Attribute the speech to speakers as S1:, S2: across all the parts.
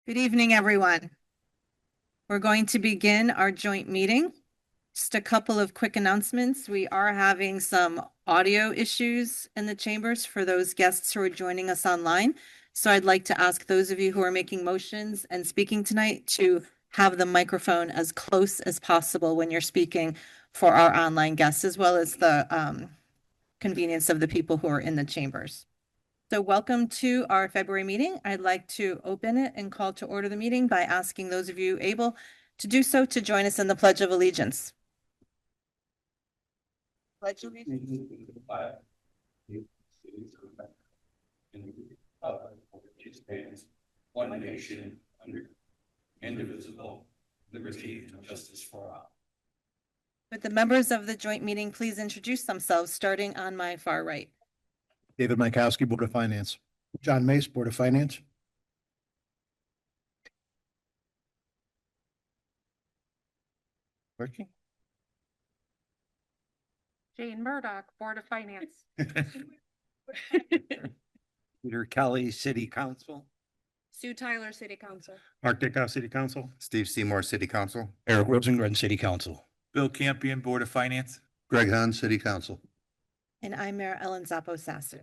S1: Good evening, everyone. We're going to begin our joint meeting. Just a couple of quick announcements. We are having some audio issues in the chambers for those guests who are joining us online. So I'd like to ask those of you who are making motions and speaking tonight to have the microphone as close as possible when you're speaking for our online guests, as well as the convenience of the people who are in the chambers. So welcome to our February meeting. I'd like to open it and call to order the meeting by asking those of you able to do so to join us in the Pledge of Allegiance. Pledge allegiance.
S2: One nation under indivisible, liberty and justice for all.
S1: Would the members of the joint meeting please introduce themselves, starting on my far right?
S3: David Mykowski, Board of Finance. John Mace, Board of Finance. Working?
S4: Jane Murdoch, Board of Finance.
S2: Peter Kelly, City Council.
S4: Sue Tyler, City Council.
S5: Mark Dickow, City Council.
S6: Steve Seymour, City Council.
S5: Eric Rosengren, City Council.
S2: Bill Campion, Board of Finance.
S6: Greg Hahn, City Council.
S1: And I'm Mayor Ellen Zappo-Sasu.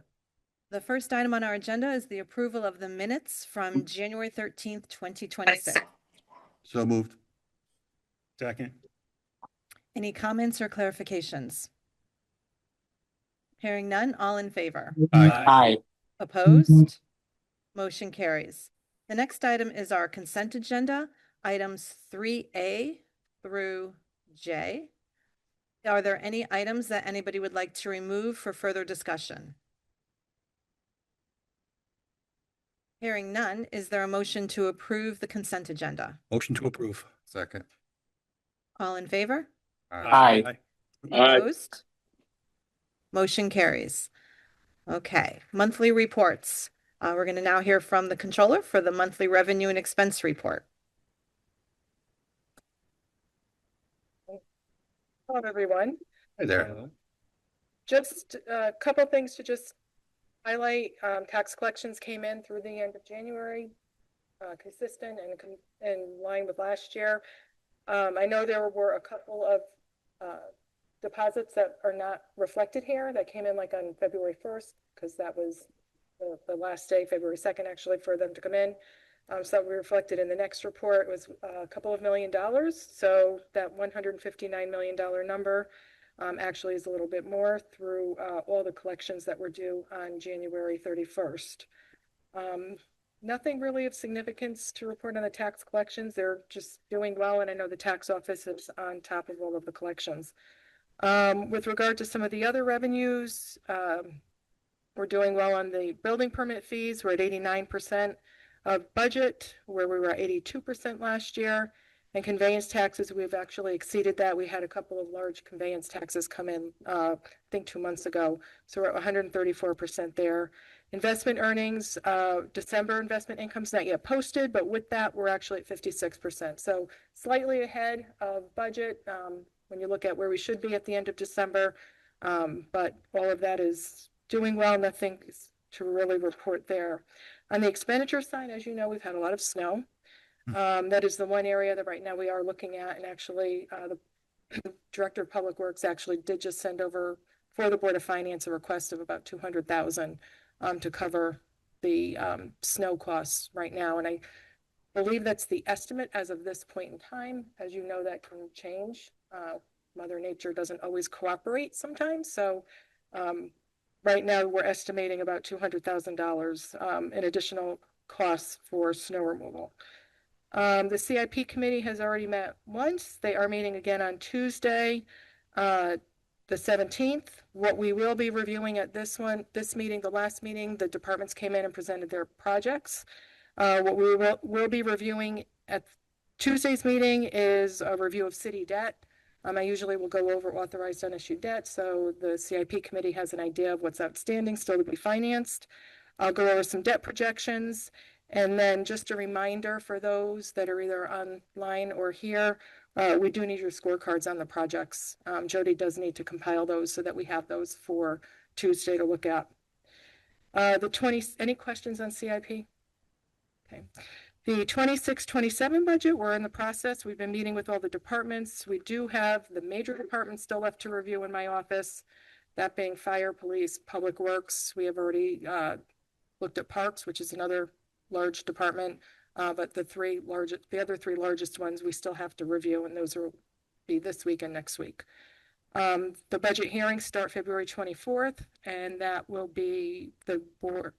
S1: The first item on our agenda is the approval of the minutes from January 13th, 2026.
S6: So moved.
S5: Second.
S1: Any comments or clarifications? Hearing none, all in favor?
S2: Aye.
S1: Opposed? Motion carries. The next item is our consent agenda, items 3A through J. Are there any items that anybody would like to remove for further discussion? Hearing none, is there a motion to approve the consent agenda?
S5: Motion to approve.
S6: Second.
S1: All in favor?
S2: Aye.
S1: Opposed? Motion carries. Okay, monthly reports. We're going to now hear from the controller for the monthly revenue and expense report.
S7: Hello, everyone.
S6: Hi there.
S7: Just a couple things to just highlight. Tax collections came in through the end of January, consistent and in line with last year. I know there were a couple of deposits that are not reflected here that came in like on February 1st, because that was the last day, February 2nd, actually, for them to come in. So that we reflected in the next report was a couple of $1 million. So that $159 million number actually is a little bit more through all the collections that were due on January 31st. Nothing really of significance to report on the tax collections. They're just doing well, and I know the tax office is on top of all of the collections. With regard to some of the other revenues, we're doing well on the building permit fees. We're at 89% of budget, where we were at 82% last year. And conveyance taxes, we've actually exceeded that. We had a couple of large conveyance taxes come in, I think 2 months ago. So we're at 134% there. Investment earnings, December investment income's not yet posted, but with that, we're actually at 56%. So slightly ahead of budget when you look at where we should be at the end of December. But all of that is doing well. Nothing to really report there. On the expenditure side, as you know, we've had a lot of snow. That is the one area that right now we are looking at, and actually the Director of Public Works actually did just send over for the Board of Finance a request of about $200,000 to cover the snow costs right now. And I believe that's the estimate as of this point in time. As you know, that can change. Mother Nature doesn't always cooperate sometimes. So right now we're estimating about $200,000 in additional costs for snow removal. The CIP committee has already met once. They are meeting again on Tuesday, the 17th. What we will be reviewing at this meeting, the last meeting, the departments came in and presented their projects. What we will be reviewing at Tuesday's meeting is a review of city debt. I usually will go over authorized unissued debt, so the CIP committee has an idea of what's outstanding still to be financed. I'll go over some debt projections. And then just a reminder for those that are either online or here, we do need your scorecards on the projects. Jody does need to compile those so that we have those for Tuesday to look at. Any questions on CIP? Okay. The 26-27 budget, we're in the process. We've been meeting with all the departments. We do have the major departments still left to review in my office. That being fire, police, public works. We have already looked at parks, which is another large department. But the other three largest ones, we still have to review, and those will be this week and next week. The budget hearings start February 24th, and that will be the board,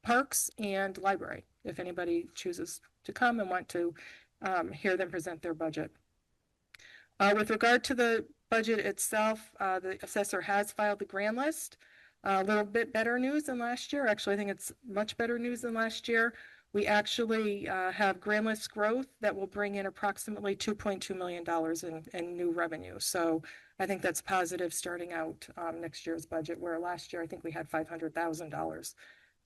S7: parks and library, if anybody chooses to come and want to hear them present their budget. With regard to the budget itself, the assessor has filed the grand list. A little bit better news than last year. Actually, I think it's much better news than last year. We actually have grand list growth that will bring in approximately $2.2 million in new revenue. So I think that's positive starting out next year's budget, where last year I think we had $500,000.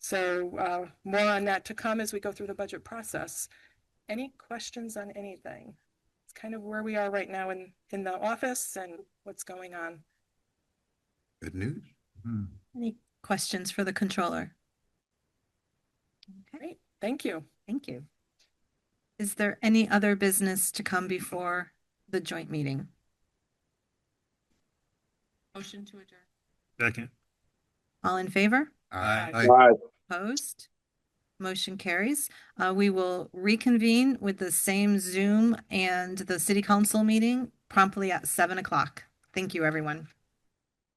S7: So more on that to come as we go through the budget process. Any questions on anything? It's kind of where we are right now in the office and what's going on.
S6: Good news.
S1: Any questions for the controller? Okay,
S7: Great, thank you.
S1: thank you. Is there any other business to come before the joint meeting? Motion to adjourn.
S5: Second.
S1: All in favor?
S6: Aye.
S1: Opposed? Motion carries. We will reconvene with the same Zoom and the city council meeting promptly at 7 o'clock. Thank you, everyone.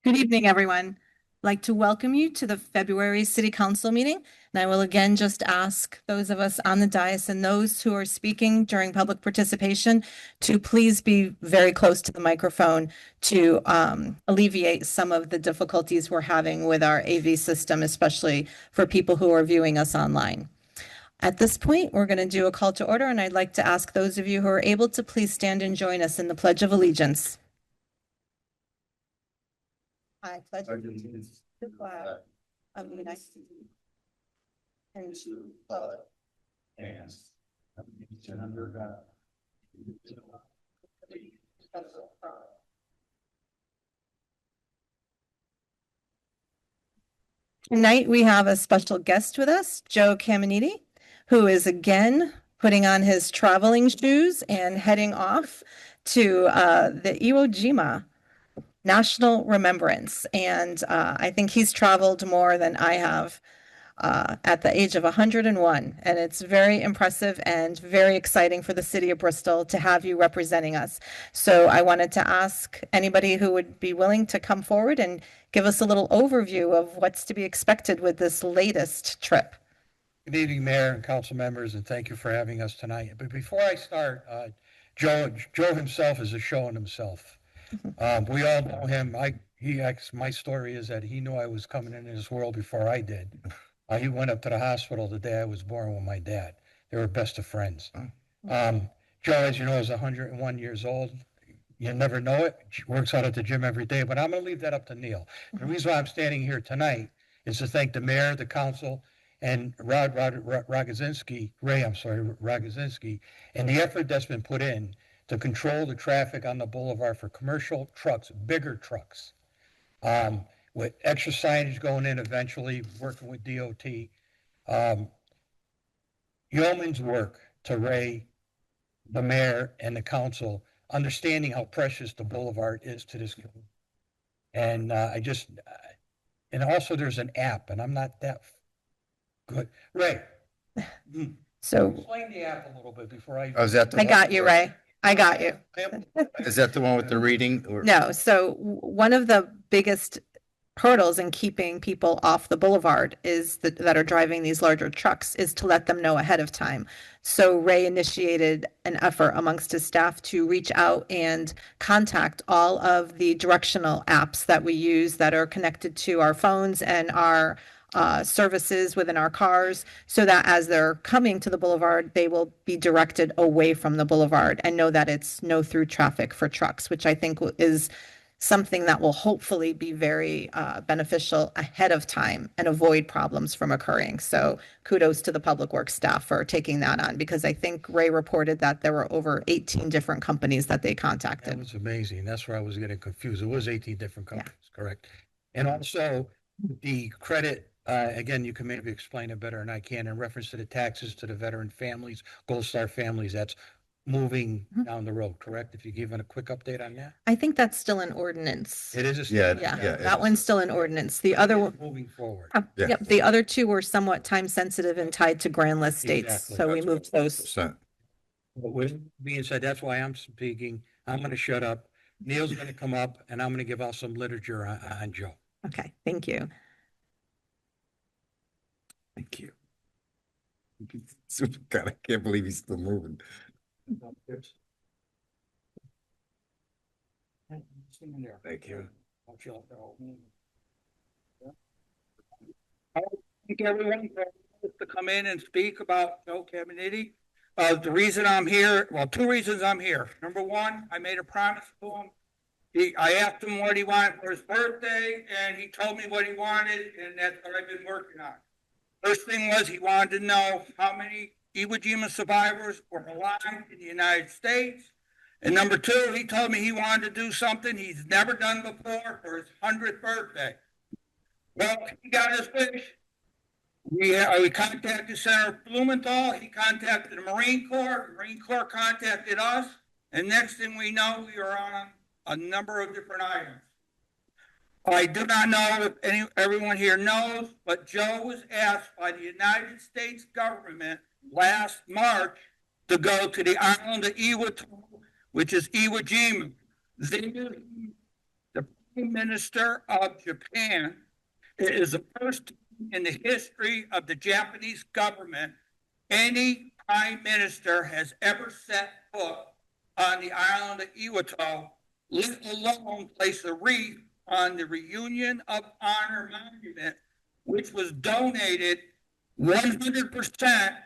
S1: Good evening, everyone. I'd like to welcome you to the February city council meeting. And I will again just ask those of us on the dais and those who are speaking during public participation to please be very close to the microphone to alleviate some of the difficulties we're having with our AV system, especially for people who are viewing us online. At this point, we're going to do a call to order, and I'd like to ask those of you who are able to please stand and join us in the Pledge of Allegiance. I pledge allegiance to the flag of the United States and to the republic
S2: And under God.
S1: Tonight, we have a special guest with us, Joe Caminiti, who is again putting on his traveling shoes and heading off to the Iwo Jima National Remembrance. And I think he's traveled more than I have at the age of 101. And it's very impressive and very exciting for the city of Bristol to have you representing us. So I wanted to ask anybody who would be willing to come forward and give us a little overview of what's to be expected with this latest trip.
S8: Good evening, Mayor and council members, and thank you for having us tonight. But before I start, Joe himself is a show in himself. We all know him. My story is that he knew I was coming into this world before I did. He went up to the hospital the day I was born with my dad. They were best of friends. Joe, as you know, is 101 years old. You never know it. He works out at the gym every day, but I'm going to leave that up to Neil. The reason why I'm standing here tonight is to thank the mayor, the council, and Ray Rogozinski, and the effort that's been put in to control the traffic on the boulevard for commercial trucks, bigger trucks, with extra signage going in eventually, working with DOT. Yeoman's work to Ray, the mayor, and the council, understanding how precious the boulevard is to this community. And and also there's an app, and I'm not that good. Ray,
S1: So
S8: explain the app a little bit before I.
S6: Oh, is that the
S1: I
S6: one?
S1: got you, Ray. I got you.
S6: Is that the one with the reading? Or-
S1: No, so one of the biggest hurdles in keeping people off the boulevard that are driving these larger trucks is to let them know ahead of time. So Ray initiated an effort amongst his staff to reach out and contact all of the directional apps that we use that are connected to our phones and our services within our cars, so that as they're coming to the boulevard, they will be directed away from the boulevard and know that it's no through traffic for trucks, which I think is something that will hopefully be very beneficial ahead of time and avoid problems from occurring. So kudos to the public works staff for taking that on, because I think Ray reported that there were over 18 different companies that they
S8: That
S1: contacted.
S8: was amazing. That's where I was getting confused. It was 18 different companies, correct? And also the credit Again, you can maybe explain it better than I can in reference to the taxes to the veteran families, Gold Star families, that's moving
S1: Mhm.
S8: down the road, correct? If you give a quick update on that?
S1: I think that's still an ordinance.
S8: It is a.
S6: Yeah,
S1: Yeah,
S6: yeah,
S1: that
S6: it
S1: one's still an ordinance. The other one,
S8: Moving forward.
S6: Yeah.
S1: yep, the other two were somewhat time sensitive and tied to grand list dates,
S8: Exactly.
S1: so we
S6: That's
S1: moved those.
S6: percent.
S8: But with being said, that's why I'm speaking. I'm going to shut up. Neil's going to come up and I'm going to give out some literature on Joe.
S1: Okay, thank you.
S6: Thank you. God, I can't believe he's still moving. Thank you.
S9: Thank everyone to come in and speak about Joe Caminiti. The reason I'm here, well, two reasons I'm here. Number one, I made a promise to him. I asked him what he wanted for his birthday, and he told me what he wanted, and that's what I've been working on. First thing was he wanted to know how many Iwo Jima survivors were alive in the United States. And number two, he told me he wanted to do something he's never done before for his 100th birthday. Well, he got his wish. We contacted Senator Blumenthal. He contacted the Marine Corps. The Marine Corps contacted us. And next thing we know, we are on a number of different items. I do not know if everyone here knows, but Joe was asked by the United States government last March to go to the island of Iwo, which is Iwo Jima. The Prime Minister of Japan. It is the first time in the history of the Japanese government any prime minister has ever set foot on the island of Iwo, let alone place a wreath on the Reunion of Honor Monument, which was donated 100%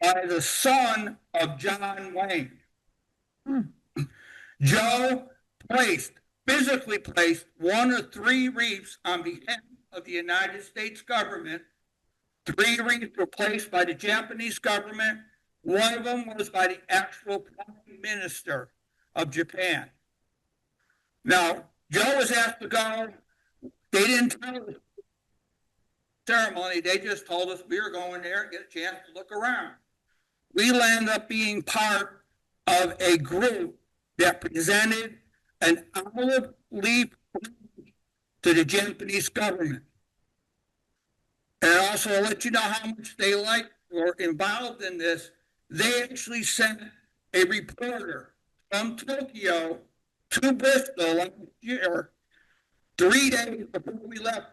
S9: by the son of John Wayne. Joe physically placed one or three wreaths on behalf of the United States government. 3 wreaths were placed by the Japanese government. One of them was by the actual Prime Minister of Japan. Now, Joe was asked to go. They didn't tell us the ceremony. They just told us we were going there and get a chance to look around. We landed up being part of a group that presented an olive leaf to the Japanese government. And also, I'll let you know how much they were involved in this. They actually sent a reporter from Tokyo to Bristol last year, 3 days before we left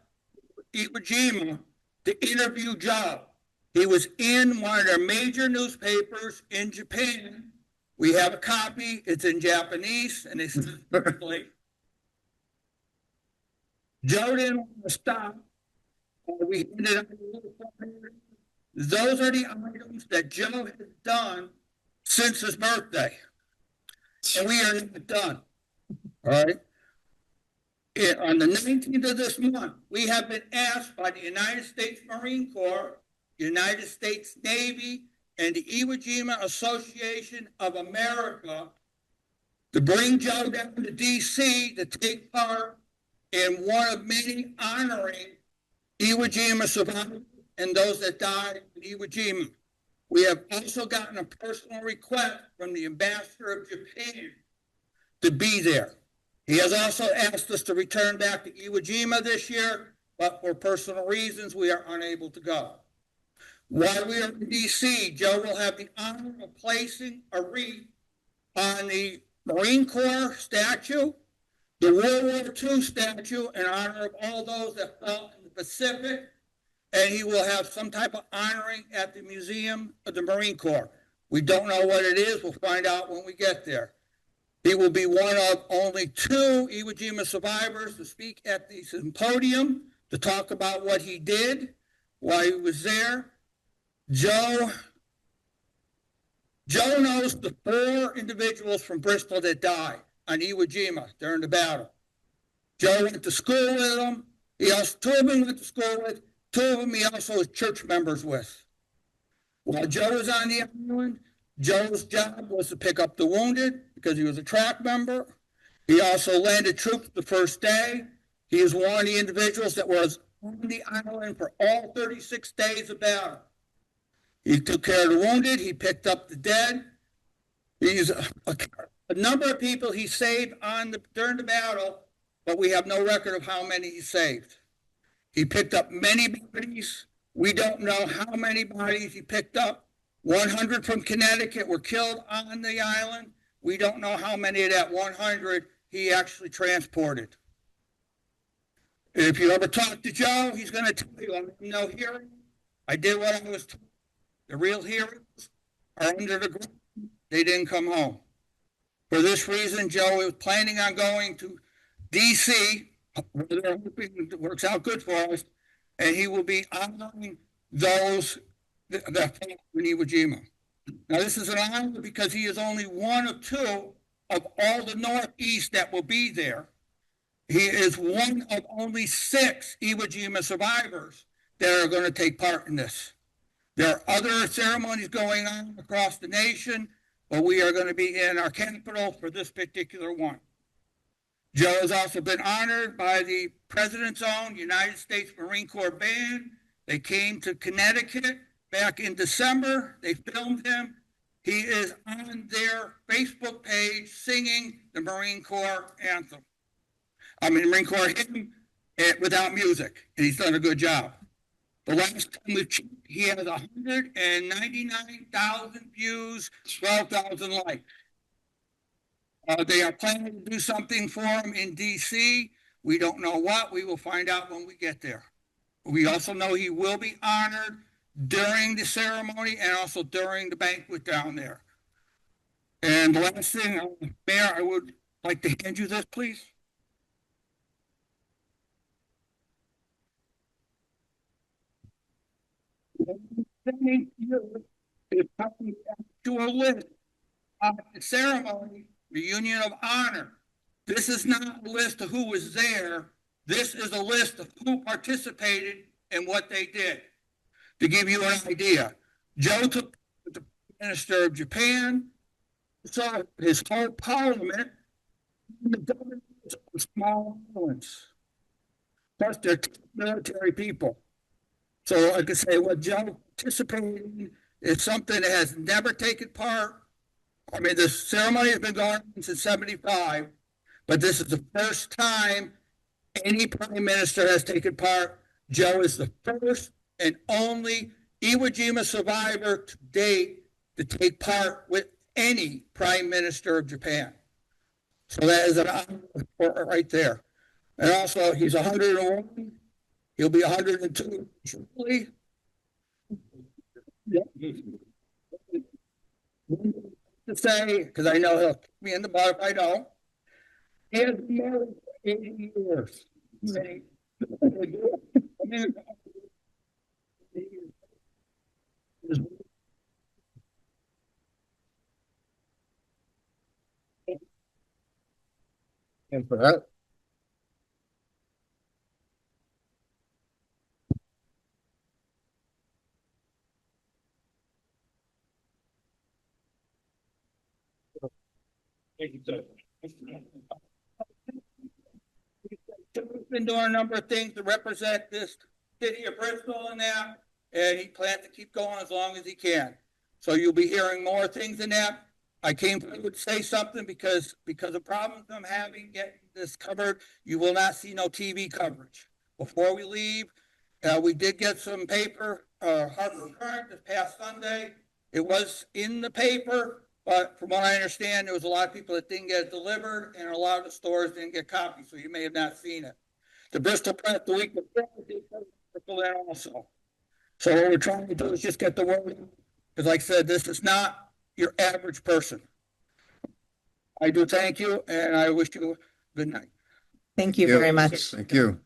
S9: Iwo Jima, to interview Joe. He was in one of their major newspapers in Japan. We have a copy. It's in Japanese, and it's perfectly. Joe didn't want to stop. We ended up. Those are the items that Joe has done since his birthday, and we are not done. All right. On the 19th of this month, we have been asked by the United States Marine Corps, United States Navy, and the Iwo Jima Association of America to bring Joe down to D.C. to take part in one of many honoring Iwo Jima survivors and those that died in Iwo Jima. We have also gotten a personal request from the ambassador of Japan to be there. He has also asked us to return back to Iwo Jima this year, but for personal reasons, we are unable to go. While we are in D.C., Joe will have the honor of placing a wreath on the Marine Corps statue, the World War II statue in honor of all those that fought in the Pacific, and he will have some type of honoring at the Museum of the Marine Corps. We don't know what it is. We'll find out when we get there. He will be one of only 2 Iwo Jima survivors to speak at the symposium to talk about what he did while he was there. Joe knows the 4 individuals from Bristol that died on Iwo Jima during the battle. Joe went to school with them. 2 of them went to school with. 2 of them he also was church members with. While Joe was on the island, Joe's job was to pick up the wounded because he was a track member. He also landed troops the first day. He is one of the individuals that was on the island for all 36 days of battle. He took care of the wounded. He picked up the dead. He's a number of people he saved during the battle, but we have no record of how many he saved. He picked up many bodies. We don't know how many bodies he picked up. 100 from Connecticut were killed on the island. We don't know how many of that 100 he actually transported. If you ever talk to Joe, he's going to tell you, I'm in no hearing. I did what I was told. The real hearings are under the ground. They didn't come home. For this reason, Joe is planning on going to D.C., where they're hoping it works out good for us, and he will be honoring those that fought in Iwo Jima. Now, this is an honor because he is only one of two of all the Northeast that will be there. He is one of only 6 Iwo Jima survivors that are going to take part in this. There are other ceremonies going on across the nation, but we are going to be in our capital for this particular one. Joe has also been honored by the President's own United States Marine Corps Band. They came to Connecticut back in December. They filmed him. He is on their Facebook page singing the Marine Corps anthem. Marine Corps hymn without music, and he's done a good job. The last time we checked, he has 199,000 views, 12,000 likes. They are planning to do something for him in D.C. We don't know what. We will find out when we get there. We also know he will be honored during the ceremony and also during the banquet down there. And the last thing, Mayor, I would like to hand you this, please. Thank you. It's coming to a list of the ceremony, reunion of honor. This is not a list of who was there. This is a list of who participated and what they did. To give you an idea, Joe took the Minister of Japan, saw his whole parliament, and the governors of small islands. Plus, they're military people. So I could say what Joe participated in is something that has never taken part. The ceremony has been going on since 75, but this is the first time any prime minister has taken part. Joe is the first and only Iwo Jima survivor to date to take part with any prime minister of Japan. So that is an honor right there. And also, he's 101. He'll be 102 shortly. To say, because I know he'll kick me in the butt if I don't. He has been married for 80 years.
S6: And for that,
S9: Joe's been doing a number of things to represent this city of Bristol and that, and he plans to keep going as long as he can. So you'll be hearing more things in that. I came forward to say something because of problems I'm having getting this covered. You will not see no TV coverage. Before we leave, we did get some paper, Harper Current this past Sunday. It was in the paper, but from what I understand, there was a lot of people that didn't get it delivered, and a lot of the stores didn't get copies, so you may have not seen it. The Bristol Press the week before did there also. So what we're trying to do is just get the word out, because like I said, this is not your average person. I do thank you, and I wish you a good night.
S1: Thank you very much.
S6: thank you.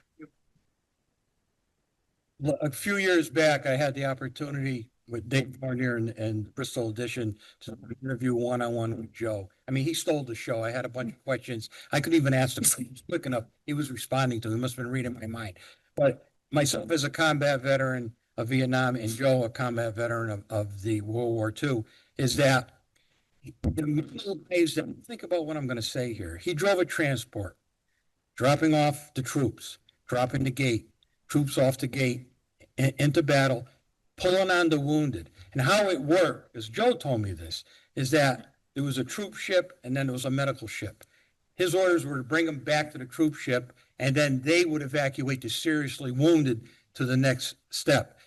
S8: A few years back, I had the opportunity with Dave Fournier and Bristol Edition to interview one-on-one with Joe. He stole the show. I had a bunch of questions. I couldn't even ask him. He was quick enough. He was responding to them. He must have been reading my mind. But myself as a combat veteran of Vietnam and Joe, a combat veteran of the World War II, is that the middle days that think about what I'm going to say here. He drove a transport, dropping off the troops, dropping the gate, troops off the gate into battle, pulling on the wounded. And how it worked, as Joe told me this, is that there was a troop ship and then there was a medical ship. His orders were to bring them back to the troop ship, and then they would evacuate the seriously wounded to the next step.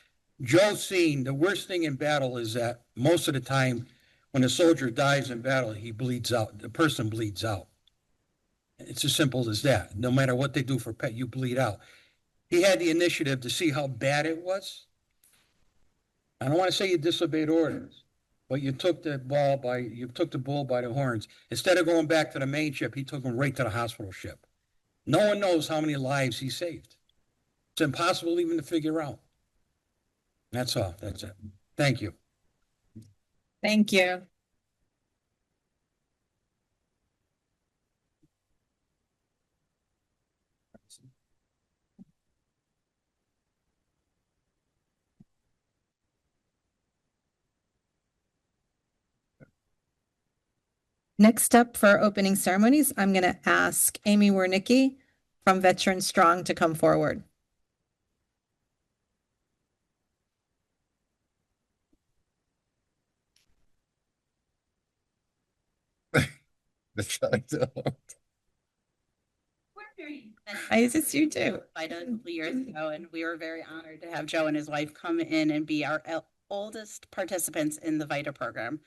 S8: Joe's seen the worst thing in battle is that most of the time when a soldier dies in battle, he bleeds out. The person bleeds out. It's as simple as that. No matter what they do for pet, you bleed out. He had the initiative to see how bad it was. I don't want to say you disobeyed orders, but you took the bull by the horns. Instead of going back to the main ship, he took them right to the hospital ship. No one knows how many lives he saved. It's impossible even to figure out. That's all. That's it. Thank you.
S1: Thank you. Next up for opening ceremonies, I'm going to ask Amy Wernicke from Veteran Strong to come forward. Nice to see you too.
S10: A couple years ago, and we were very honored to have Joe and his wife come in and be our oldest participants in the VITA program.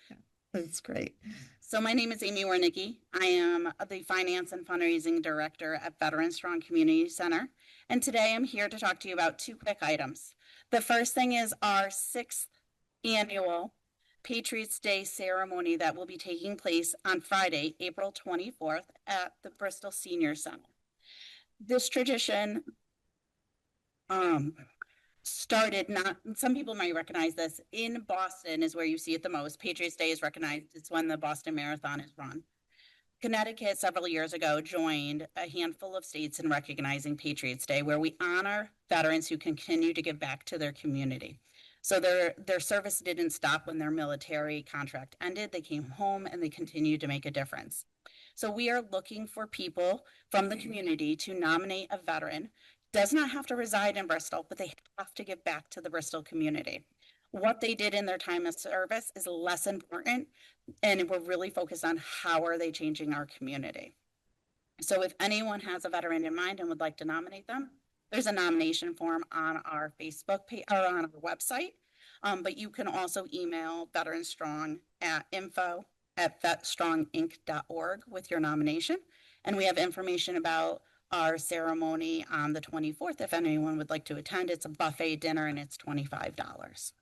S1: That's great.
S10: So my name is Amy Wernicke. I am the Finance and Fundraising Director at Veteran Strong Community Center. And today I'm here to talk to you about two quick items. The first thing is our 6th annual Patriots Day ceremony that will be taking place on Friday, April 24th at the Bristol Senior Center. This tradition started some people might recognize this. In Boston is where you see it the most. Patriots Day is recognized. It's when the Boston Marathon is run. Connecticut several years ago joined a handful of states in recognizing Patriots Day, where we honor veterans who continue to give back to their community. So their service didn't stop when their military contract ended. They came home and they continued to make a difference. So we are looking for people from the community to nominate a veteran. Does not have to reside in Bristol, but they have to give back to the Bristol community. What they did in their time of service is less important, and we're really focused on how are they changing our community. So if anyone has a veteran in mind and would like to nominate them, there's a nomination form on our Facebook page or on our website, but you can also email Veteran Strong at info@vetstronginc.org with your nomination. And we have information about our ceremony on the 24th. If anyone would like to attend, it's a buffet dinner and it's $25.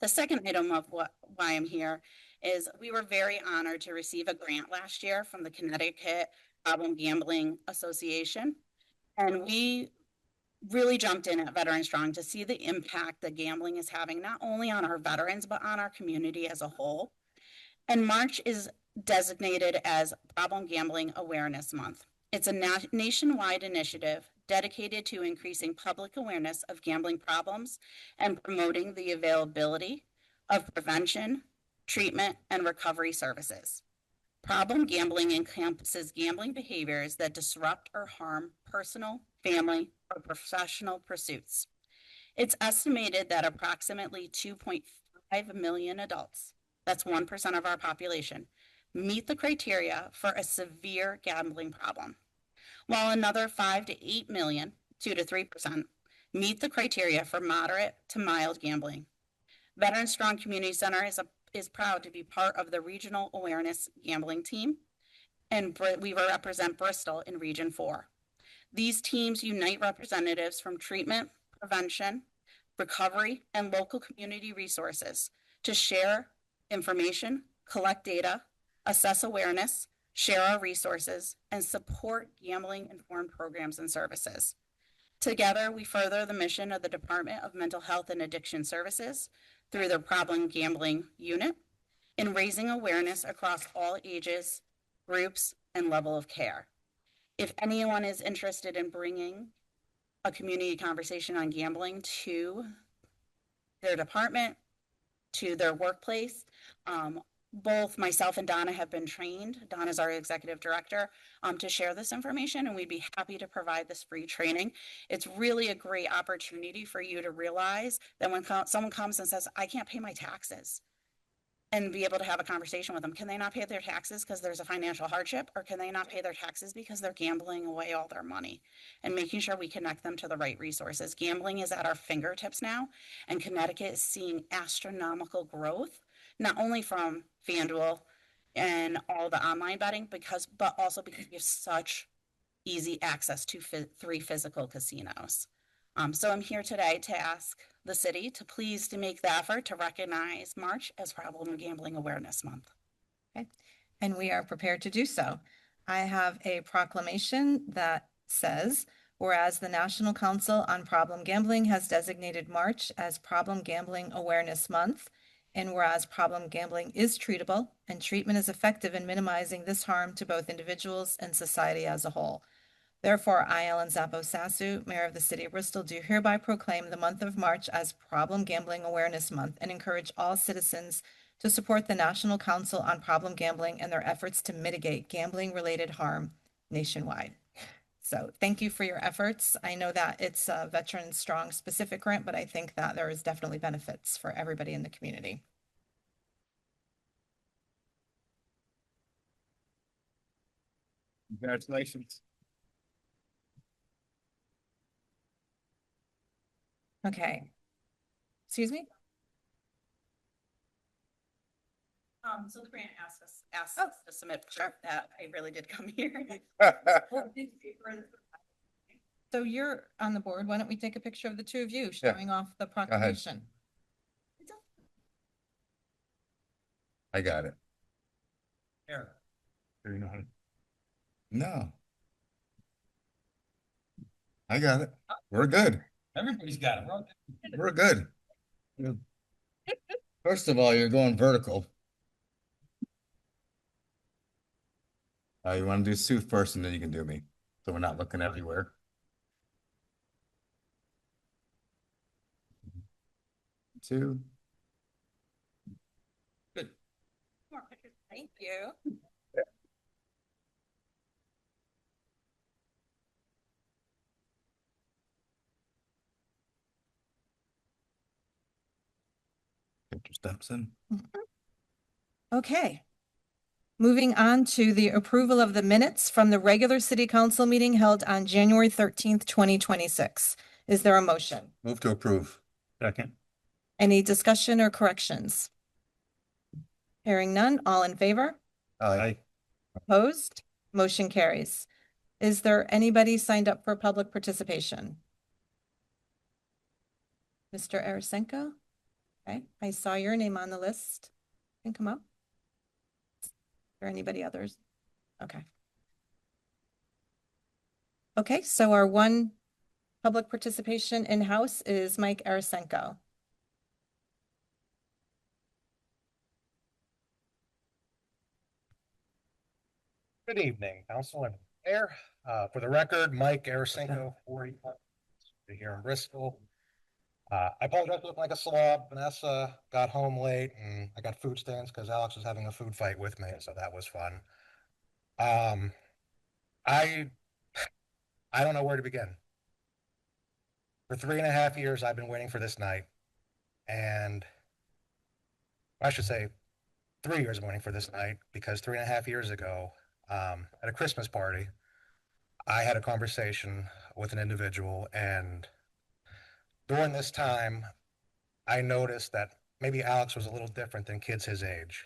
S10: The second item of why I'm here is we were very honored to receive a grant last year from the Connecticut Problem Gambling Association. And we really jumped in at Veteran Strong to see the impact that gambling is having, not only on our veterans, but on our community as a whole. And March is designated as Problem Gambling Awareness Month. It's a nationwide initiative dedicated to increasing public awareness of gambling problems and promoting the availability of prevention, treatment, and recovery services. Problem gambling encompasses gambling behaviors that disrupt or harm personal, family, or professional pursuits. It's estimated that approximately 2.5 million adults, that's 1% of our population, meet the criteria for a severe gambling problem, while another 5 to 8 million, 2 to 3%, meet the criteria for moderate to mild gambling. Veteran Strong Community Center is proud to be part of the Regional Awareness Gambling Team, and we represent Bristol in Region 4. These teams unite representatives from treatment, prevention, recovery, and local community resources to share information, collect data, assess awareness, share our resources, and support gambling-informed programs and services. Together, we further the mission of the Department of Mental Health and Addiction Services through their Problem Gambling Unit in raising awareness across all ages, groups, and level of care. If anyone is interested in bringing a community conversation on gambling to their department, to their workplace, both myself and Donna have been trained. Donna's our executive director, to share this information, and we'd be happy to provide this free training. It's really a great opportunity for you to realize that when someone comes and says, I can't pay my taxes, and be able to have a conversation with them. Can they not pay their taxes because there's a financial hardship, or can they not pay their taxes because they're gambling away all their money? And making sure we connect them to the right resources. Gambling is at our fingertips now, and Connecticut is seeing astronomical growth, not only from FanDuel and all the online betting, but also because we have such easy access to 3 physical casinos. So I'm here today to ask the city to please to make the effort to recognize March as Problem Gambling Awareness Month.
S1: Okay, and we are prepared to do so. I have a proclamation that says, whereas the National Council on Problem Gambling has designated March as Problem Gambling Awareness Month, and whereas problem gambling is treatable and treatment is effective in minimizing this harm to both individuals and society as a whole. Therefore, I, Ellen Zappo Sasu, Mayor of the City of Bristol, do hereby proclaim the month of March as Problem Gambling Awareness Month and encourage all citizens to support the National Council on Problem Gambling and their efforts to mitigate gambling-related harm nationwide. So thank you for your efforts. I know that it's a Veteran Strong specific grant, but I think that there is definitely benefits for everybody in the community.
S6: Congratulations.
S1: Okay. Excuse me?
S10: So the grant asked us to submit proof that I really did come here.
S1: So you're on the board. Why don't we take a picture of the two of you showing off the proclamation?
S6: I got it.
S5: Here. Do you know how to?
S6: No. I got it. We're good.
S2: Everybody's got it.
S6: We're good. First of all, you're going vertical. You want to do Sue first, and then you can do me. So we're not looking everywhere. Two.
S1: Good. Thank you.
S6: Get your steps in.
S1: Okay. Moving on to the approval of the minutes from the regular city council meeting held on January 13th, 2026. Is there a motion?
S6: Move to approve.
S5: Second.
S1: Any discussion or corrections? Hearing none, all in favor?
S6: Aye.
S1: Opposed? Motion carries. Is there anybody signed up for public participation? Mr. Arasenko? Okay, I saw your name on the list. Can come up. Or anybody others? Okay. Okay, so our one public participation in-house is Mike Arasenko.
S11: Good evening, Council and Mayor. For the record, Mike Arasenko, 40, here in Bristol. I apologize for looking like a slob. Vanessa got home late and I got food stamps because Alex was having a food fight with me, so that was fun. I don't know where to begin. For 3.5 years, I've been waiting for this night, and I should say 3 years waiting for this night, because 3.5 years ago, at a Christmas party, I had a conversation with an individual, and during this time, I noticed that maybe Alex was a little different than kids his age.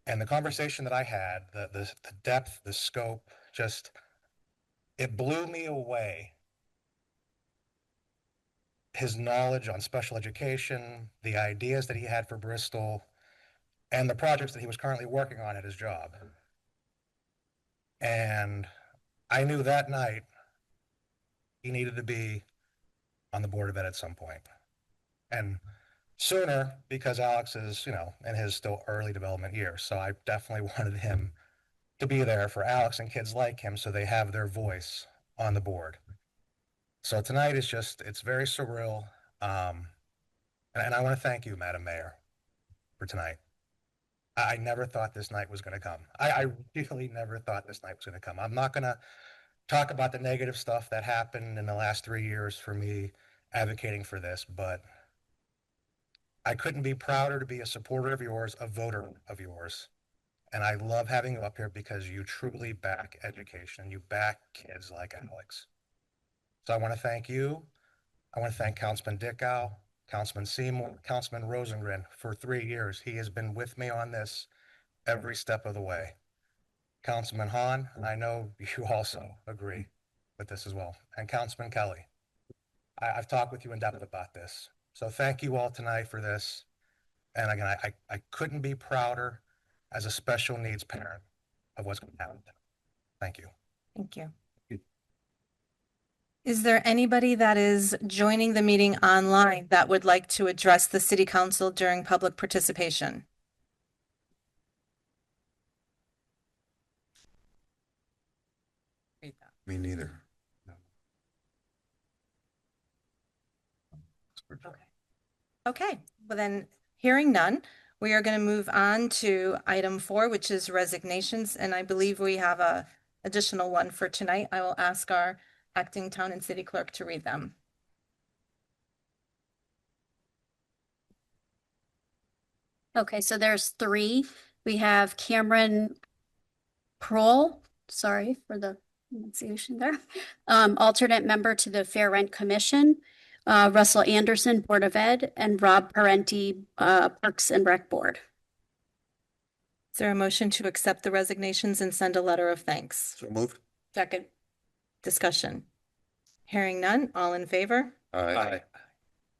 S11: And the conversation that I had, the depth, the scope, just, it blew me away. His knowledge on special education, the ideas that he had for Bristol, and the projects that he was currently working on at his job. And I knew that night he needed to be on the Board of Ed at some point. And sooner, because Alex is, in his still early development years. So I definitely wanted him to be there for Alex and kids like him so they have their voice on the board. So tonight is just, it's very surreal. And I want to thank you, Madam Mayor, for tonight. I never thought this night was going to come. I really never thought this night was going to come. I'm not going to talk about the negative stuff that happened in the last 3 years for me advocating for this, but I couldn't be prouder to be a supporter of yours, a voter of yours. And I love having you up here because you truly back education. You back kids like Alex. So I want to thank you. I want to thank Councilman Dickow, Councilman Seymour, Councilman Rosengren for 3 years. He has been with me on this every step of the way. Councilman Hahn, I know you also agree with this as well. And Councilman Kelly, I've talked with you in depth about this. So thank you all tonight for this. And again, I couldn't be prouder as a special needs parent of what's going to happen. Thank you.
S1: Thank you. Is there anybody that is joining the meeting online that would like to address the city council during public participation?
S6: Me neither.
S1: Okay, well then, hearing none, we are going to move on to item 4, which is resignations, and I believe we have a additional one for tonight. I will ask our acting town and city clerk to read them.
S12: Okay, so there's 3. We have Cameron Prohl, sorry for the pronunciation there, alternate member to the Fair Rent Commission, Russell Anderson, Board of Ed, and Rob Parenti, Parks and Rec Board.
S1: Is there a motion to accept the resignations and send a letter of thanks?
S6: So moved.
S12: Second.
S1: Discussion. Hearing none, all in favor?
S6: Aye.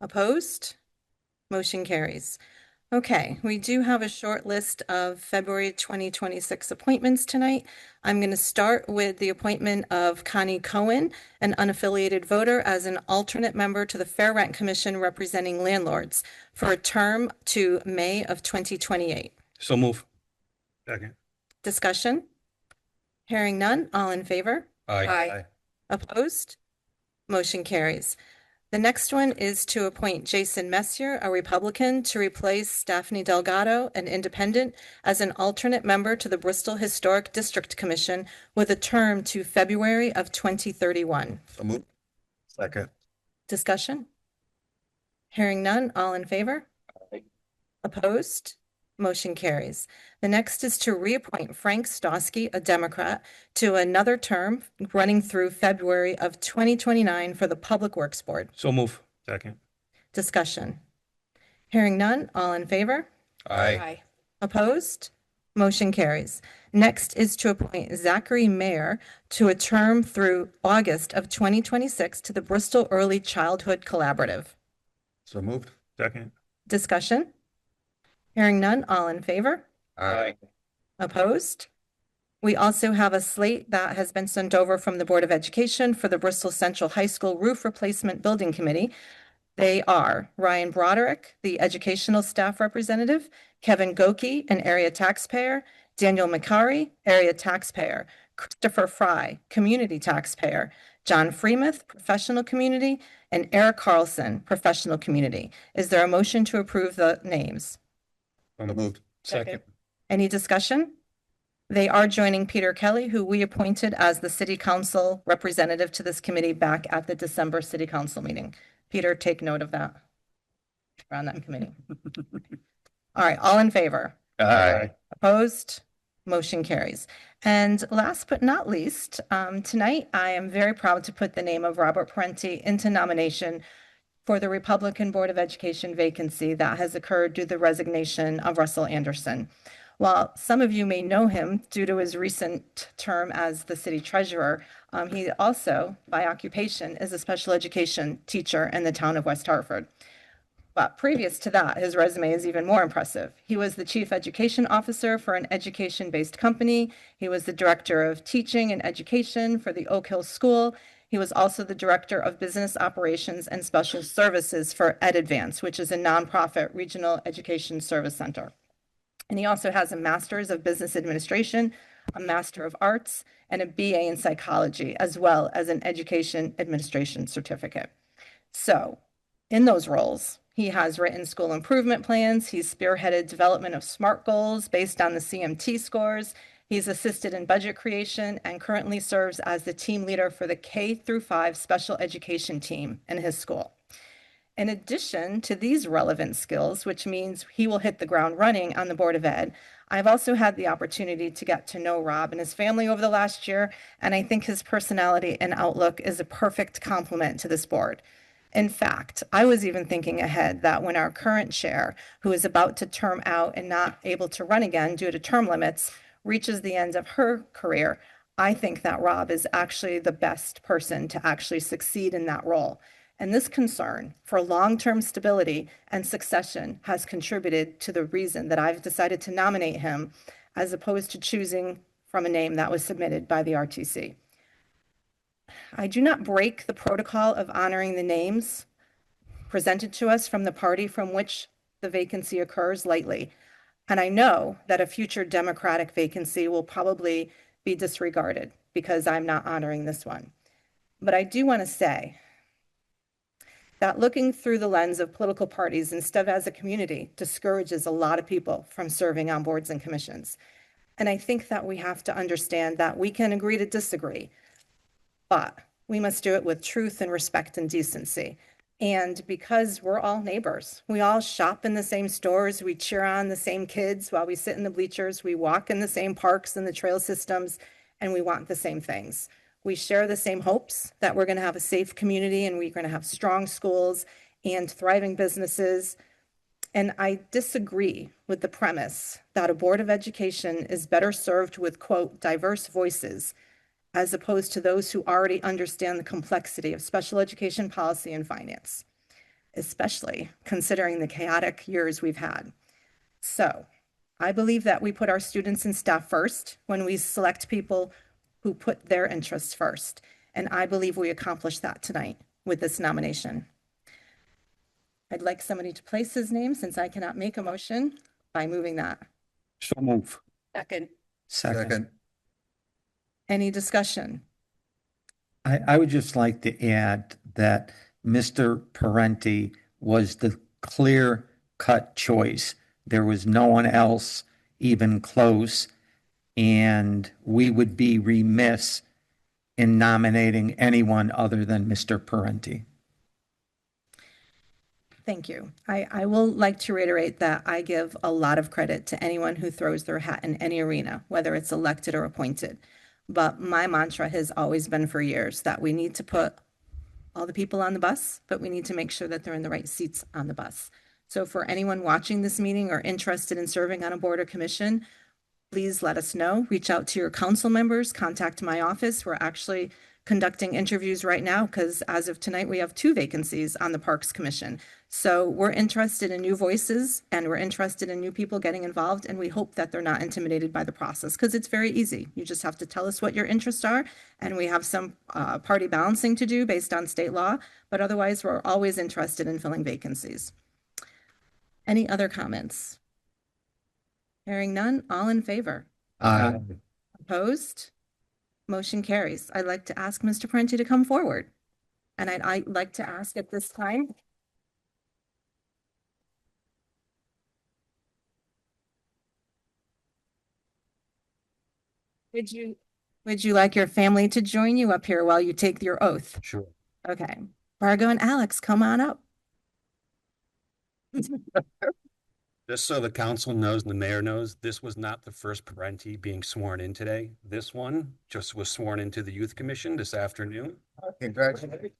S1: Opposed? Motion carries. Okay, we do have a short list of February 2026 appointments tonight. I'm going to start with the appointment of Connie Cohen, an unaffiliated voter, as an alternate member to the Fair Rent Commission representing landlords for a term to May of 2028.
S5: So move. Second.
S1: Discussion? Hearing none, all in favor?
S12: Aye.
S1: Opposed? Motion carries. The next one is to appoint Jason Messier, a Republican, to replace Daphne Delgado, an independent, as an alternate member to the Bristol Historic District Commission with a term to February of 2031.
S6: So moved. Second.
S1: Discussion? Hearing none, all in favor? Opposed? Motion carries. The next is to reappoint Frank Stosky, a Democrat, to another term running through February of 2029 for the Public Works Board.
S5: So move. Second.
S1: Discussion. Hearing none, all in favor?
S6: Aye.
S1: Opposed? Motion carries. Next is to appoint Zachary Mayer to a term through August of 2026 to the Bristol Early Childhood Collaborative.
S6: So moved.
S5: Second.
S1: Discussion. Hearing none, all in favor?
S6: Aye.
S1: Opposed? We also have a slate that has been sent over from the Board of Education for the Bristol Central High School Roof Replacement Building Committee. They are Ryan Broderick, the Educational Staff Representative, Kevin Goki, an area taxpayer, Daniel McCary, area taxpayer, Christopher Fry, community taxpayer, John Freemuth, professional community, and Eric Carlson, professional community. Is there a motion to approve the names?
S6: So moved.
S5: Second.
S1: Any discussion? They are joining Peter Kelly, who we appointed as the city council representative to this committee back at the December city council meeting. Peter, take note of that. We're on that committee. All right, all in favor?
S6: Aye.
S1: Opposed? Motion carries. And last but not least, tonight I am very proud to put the name of Robert Parenti into nomination for the Republican Board of Education vacancy that has occurred due to the resignation of Russell Anderson. While some of you may know him due to his recent term as the city treasurer, he also, by occupation, is a special education teacher in the town of West Hartford. But previous to that, his resume is even more impressive. He was the chief education officer for an education-based company. He was the director of teaching and education for the Oak Hill School. He was also the director of business operations and special services for EdAdvance, which is a nonprofit regional education service center. And he also has a master's of business administration, a master of arts, and a BA in psychology, as well as an education administration certificate. So in those roles, he He has written school improvement plans. He's spearheaded development of SMART goals based on the CMT scores. He's assisted in budget creation and currently serves as the team leader for the K through 5 special education team in his school. In addition to these relevant skills, which means he will hit the ground running on the Board of Ed, I've also had the opportunity to get to know Rob and his family over the last year, and I think his personality and outlook is a perfect complement to this board. In fact, I was even thinking ahead that when our current chair, who is about to term out and not able to run again due to term limits, reaches the end of her career, I think that Rob is actually the best person to actually succeed in that role. And this concern for long-term stability and succession has contributed to the reason that I've decided to nominate him as opposed to choosing from a name that was submitted by the RTC. I do not break the protocol of honoring the names presented to us from the party from which the vacancy occurs lightly. And I know that a future Democratic vacancy will probably be disregarded because I'm not honoring this one. But I do want to say that looking through the lens of political parties instead of as a community discourages a lot of people from serving on boards and commissions. And I think that we have to understand that we can agree to disagree, but we must do it with truth and respect and decency. And because we're all neighbors, we all shop in the same stores, we cheer on the same kids while we sit in the bleachers, we walk in the same parks and the trail systems, and we want the same things. We share the same hopes that we're going to have a safe community and we're going to have strong schools and thriving businesses. And I disagree with the premise that a Board of Education is better served with, quote, diverse voices, as opposed to those who already understand the complexity of special education policy and finance, especially considering the chaotic years we've had. So I believe that we put our students and staff first when we select people who put their interests first. And I believe we accomplished that tonight with this nomination. I'd like somebody to place his name since I cannot make a motion by moving that.
S9: So move.
S4: Second.
S6: Second.
S1: Any discussion?
S13: I would just like to add that Mr. Parenti was the clear-cut choice. There was no one else even close, and we would be remiss in nominating anyone other than Mr. Parenti.
S1: Thank you. I will like to reiterate that I give a lot of credit to anyone who throws their hat in any arena, whether it's elected or appointed. But my mantra has always been for years that we need to put all the people on the bus, but we need to make sure that they're in the right seats on the bus. So for anyone watching this meeting or interested in serving on a board or commission, please let us know. Reach out to your council members, contact my office. We're actually conducting interviews right now because as of tonight, we have 2 vacancies on the Parks Commission. So we're interested in new voices and we're interested in new people getting involved. And we hope that they're not intimidated by the process because it's very easy. You just have to tell us what your interests are. And we have some party balancing to do based on state law. But otherwise, we're always interested in filling vacancies. Any other comments? Hearing none, all in favor? Opposed? Motion carries. I'd like to ask Mr. Parenti to come forward. And I'd like to ask at this time. Would you like your family to join you up here while you take your oath?
S11: Sure.
S1: Okay. Margo and Alex, come on up.
S2: Just so the council knows and the mayor knows, this was not the first Parenti being sworn in today. This one just was sworn into the Youth Commission this afternoon.
S6: Congratulations.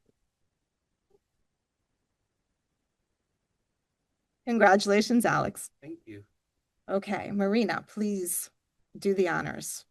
S1: Congratulations, Alex.
S2: Thank you.
S1: Okay, Marina, please do the honors.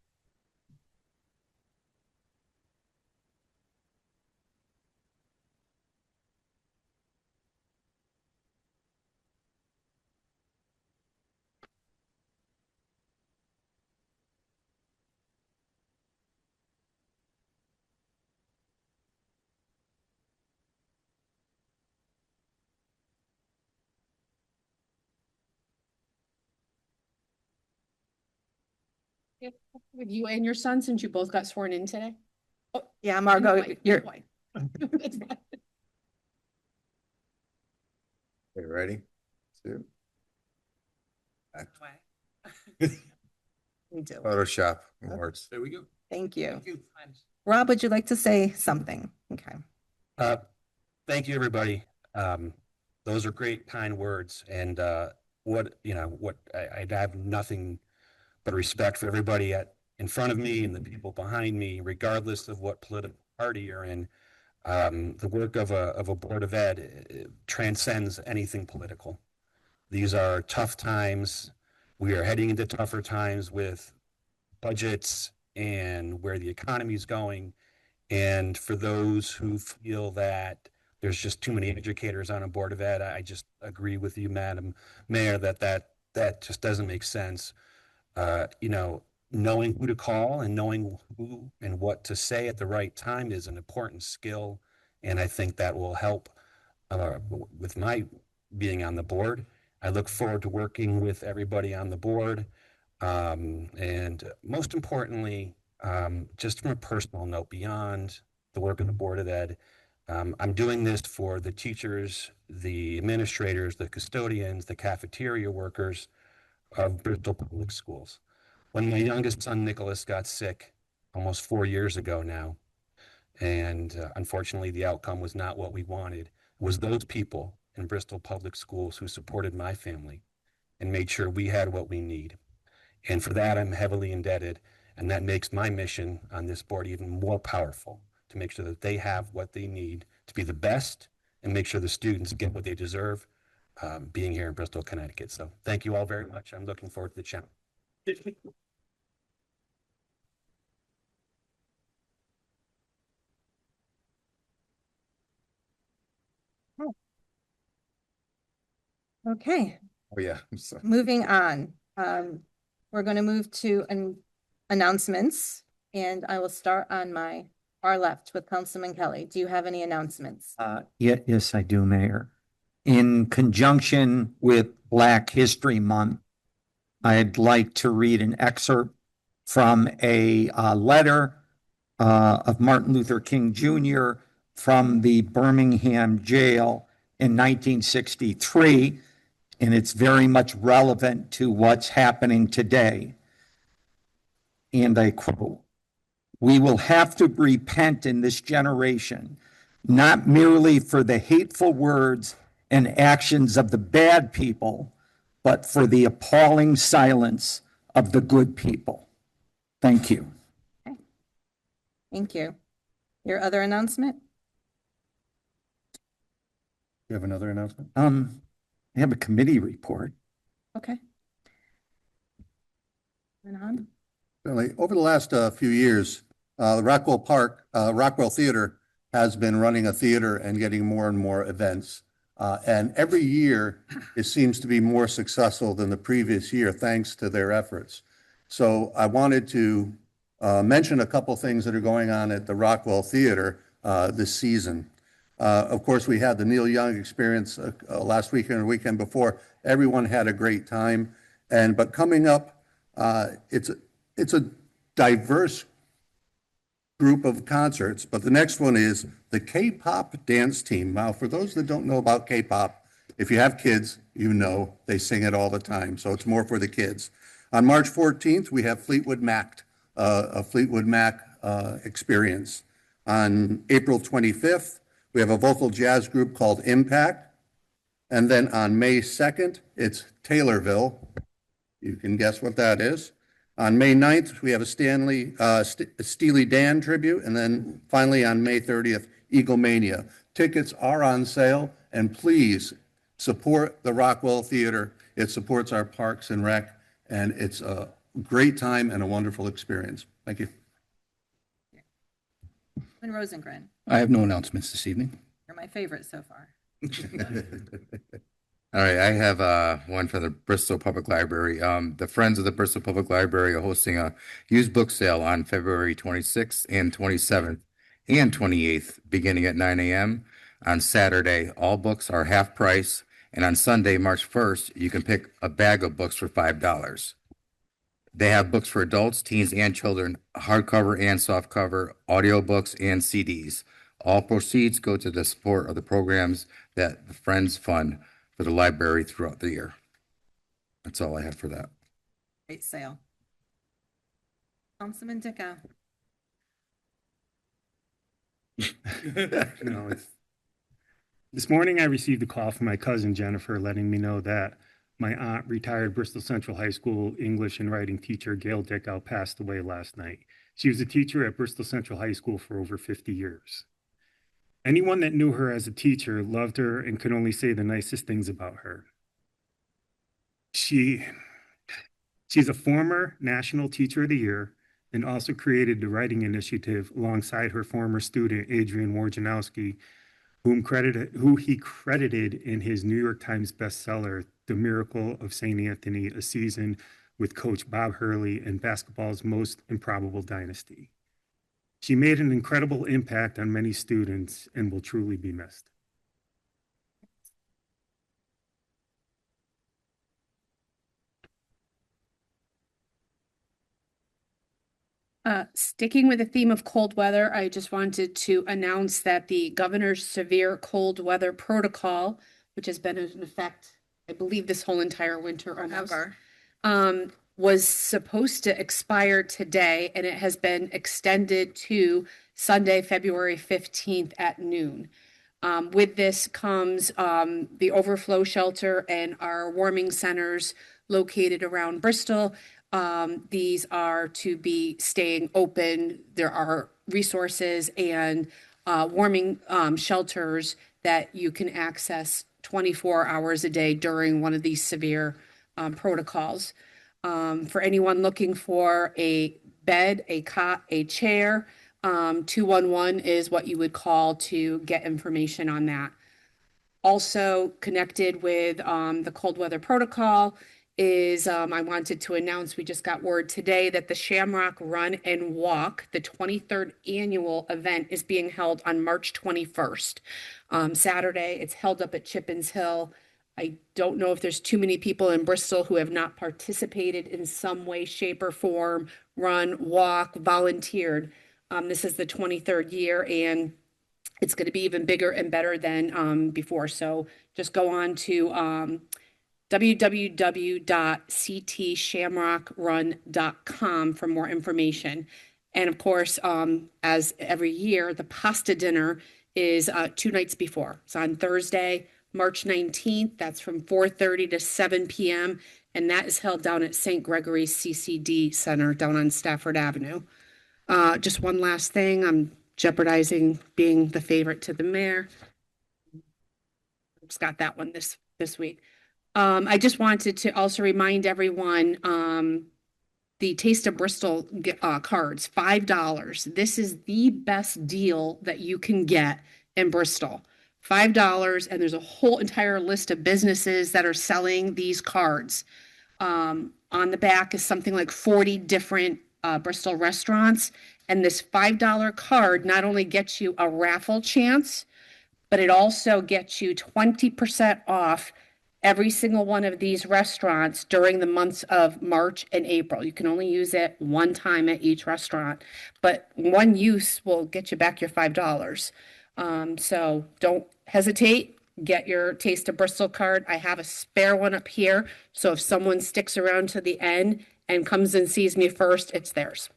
S4: With you and your son, since you both got sworn in today? Oh,
S1: Yeah, Margo,
S4: good
S1: you're,
S4: point. That's fine.
S6: Okay, ready? Two.
S1: We do.
S6: Photoshop works.
S2: There we go.
S1: Thank you. Rob, would you like to say something? Okay.
S2: Thank you, everybody. Those are great, kind words. And I have nothing but respect for everybody in front of me and the people behind me, regardless of what political party you're in. The work of a Board of Ed transcends anything political. These are tough times. We are heading into tougher times with budgets and where the economy is going. And for those who feel that there's just too many educators on a Board of Ed, I just agree with you, Madam Mayor, that just doesn't make sense. Knowing who to call and knowing who and what to say at the right time is an important skill. And I think that will help with my being on the board. I look forward to working with everybody on the board. And most importantly, just from a personal note, beyond the work of the Board of Ed, I'm doing this for the teachers, the administrators, the custodians, the cafeteria workers of Bristol Public Schools. When my youngest son, Nicholas, got sick almost 4 years ago now, and unfortunately the outcome was not what we wanted, it was those people in Bristol Public Schools who supported my family and made sure we had what we need. And for that, I'm heavily indebted. And that makes my mission on this board even more powerful, to make sure that they have what they need to be the best and make sure the students get what they deserve being here in Bristol, Connecticut. So thank you all very much. I'm looking forward to the challenge.
S1: Okay,
S6: Oh, yeah. I'm sorry.
S1: moving on. We're going to move to announcements, and I will start on my far left with Councilman Kelly. Do you have any announcements?
S13: Yes, I do, Mayor. In conjunction with Black History Month, I'd like to read an excerpt from a letter of Martin Luther King Jr. from the Birmingham jail in 1963, and it's very much relevant to what's happening today. And I quote, "We will have to repent in this generation, not merely for the hateful words and actions of the bad people, but for the appalling silence of the good people." Thank you.
S1: Thank you. Your other announcement?
S3: You have another announcement?
S13: I have a committee report.
S1: Okay. And on.
S3: Really, over the last few years, the Rockwell Theater has been running a theater and getting more and more events. And every year, it seems to be more successful than the previous year, thanks to their efforts. So I wanted to mention a couple things that are going on at the Rockwell Theater this season. Of course, we had the Neil Young experience last weekend and the weekend before. Everyone had a great time. But coming up, it's a diverse group of concerts, but the next one is the K-pop dance team. Now, for those that don't know about K-pop, if you have kids, you know they sing it all the time, so it's more for the kids. On March 14th, we have Fleetwood Mac, a Fleetwood Mac experience. On April 25th, we have a vocal jazz group called Impact. And then on May 2nd, it's Taylorville. You can guess what that is. On May 9th, we have a Steely Dan tribute. And then finally on May 30th, Eaglemania. Tickets are on sale, and please support the Rockwell Theater. It supports our parks and rec, and it's a great time and a wonderful experience. Thank you.
S1: And Rosengren,
S3: I have no announcements this evening.
S1: you're my favorite so far.
S6: All right, I have one for the Bristol Public Library. The Friends of the Bristol Public Library are hosting a used book sale on February 26th and 27th and 28th, beginning at 9 a.m. On Saturday, all books are half price, and on Sunday, March 1st, you can pick a bag of books for $5. They have books for adults, teens, and children, hardcover and softcover, audiobooks, and CDs. All proceeds go to the support of the programs that the Friends fund for the library throughout the year. That's all I had for that.
S1: Great sale. Councilman Dicko.
S5: No, this morning I received a call from my cousin Jennifer letting me know that my aunt, retired Bristol Central High School English and writing teacher Gail Dickow, passed away last night. She was a teacher at Bristol Central High School for over 50 years. Anyone that knew her as a teacher loved her and could only say the nicest things about her. She's a former National Teacher of the Year and also created the writing initiative alongside her former student, Adrian Wojnarowski, who he credited in his New York Times bestseller, The Miracle of St. Anthony, a season with Coach Bob Hurley and basketball's most improbable dynasty. She made an incredible impact on many students and will truly be missed.
S4: Sticking with the theme of cold weather, I just wanted to announce that the governor's severe cold weather protocol, which has been in effect, I believe, this whole entire winter almost, was supposed to expire today, and it has been extended to Sunday, February 15th at noon. With this comes the overflow shelter and our warming centers located around Bristol. These are to be staying open. There are resources and warming shelters that you can access 24 hours a day during one of these severe protocols. For anyone looking for a bed, a cot, a chair, 211 is what you would call to get information on that. Also connected with the cold weather protocol is I wanted to announce, we just got word today that the Shamrock Run and Walk, the 23rd annual event, is being held on March 21st. Saturday, it's held up at Chippins Hill. I don't know if there's too many people in Bristol who have not participated in some way, shape, or form, run, walk, volunteered. This is the 23rd year, and it's going to be even bigger and better than before. So just go on to www.ctshamrockrun.com for more information. And of course, as every year, the pasta dinner is 2 nights before. It's on Thursday, March 19th. That's from 4:30 to 7 p.m. And that is held down at St. Gregory's CCD Center down on Stafford Avenue. Just one last thing. I'm jeopardizing being the favorite to the mayor. Just got that one this week. I just wanted to also remind everyone, the Taste of Bristol cards, $5. This is the best deal that you can get in Bristol. $5, and there's a whole entire list of businesses that are selling these cards. On the back is something like 40 different Bristol restaurants, and this $5 card not only gets you a raffle chance, but it also gets you 20% off every single one of these restaurants during the months of March and April. You can only use it one time at each restaurant, but one use will get you back your $5. So don't hesitate. Get your Taste of Bristol card. I have a spare one up here. So if someone sticks around to the end and comes and sees me first, it's theirs.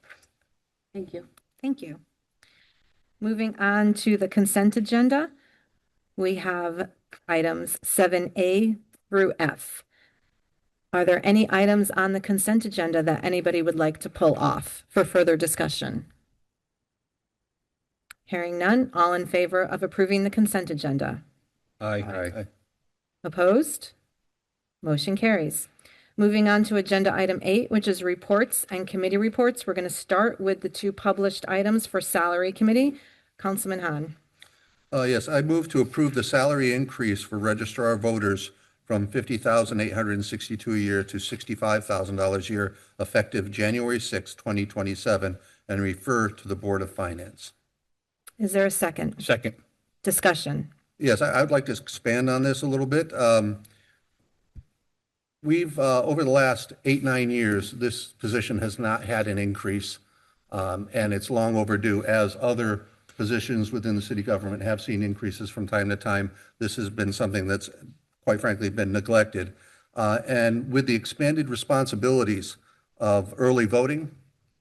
S4: Thank you.
S1: Thank you. Moving on to the consent agenda, we have items 7A through F. Are there any items on the consent agenda that anybody would like to pull off for further discussion? Hearing none, all in favor of approving the consent agenda?
S3: Aye.
S1: Opposed? Motion carries. Moving on to agenda item 8, which is reports and committee reports. We're going to start with the 2 published items for salary committee. Councilman Hahn.
S3: Yes, I move to approve the salary increase for registrar voters from $50,862 a year to $65,000 a year, effective January 6, 2027, and refer to the Board of Finance.
S1: Is there a second?
S9: Second.
S1: Discussion.
S3: Yes, I would like to expand on this a little bit. We've, over the last 8-9 years, this position has not had an increase, and it's long overdue, as other positions within the city government have seen increases from time to time. This has been something that's quite frankly, been neglected. And with the expanded responsibilities of early voting,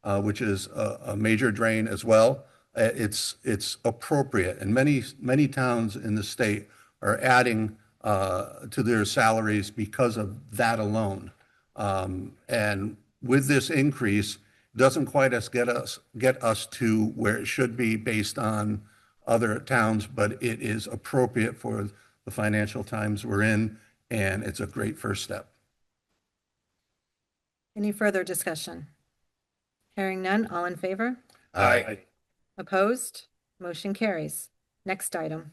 S3: which is a major drain as well, it's appropriate. And many towns in the state are adding to their salaries because of that alone. And with this increase, doesn't quite get us to where it should be based on other towns, but it is appropriate for the financial times we're in, and it's a great first step.
S1: Any further discussion? Hearing none, all in favor?
S11: Aye.
S1: Opposed? Motion carries. Next item.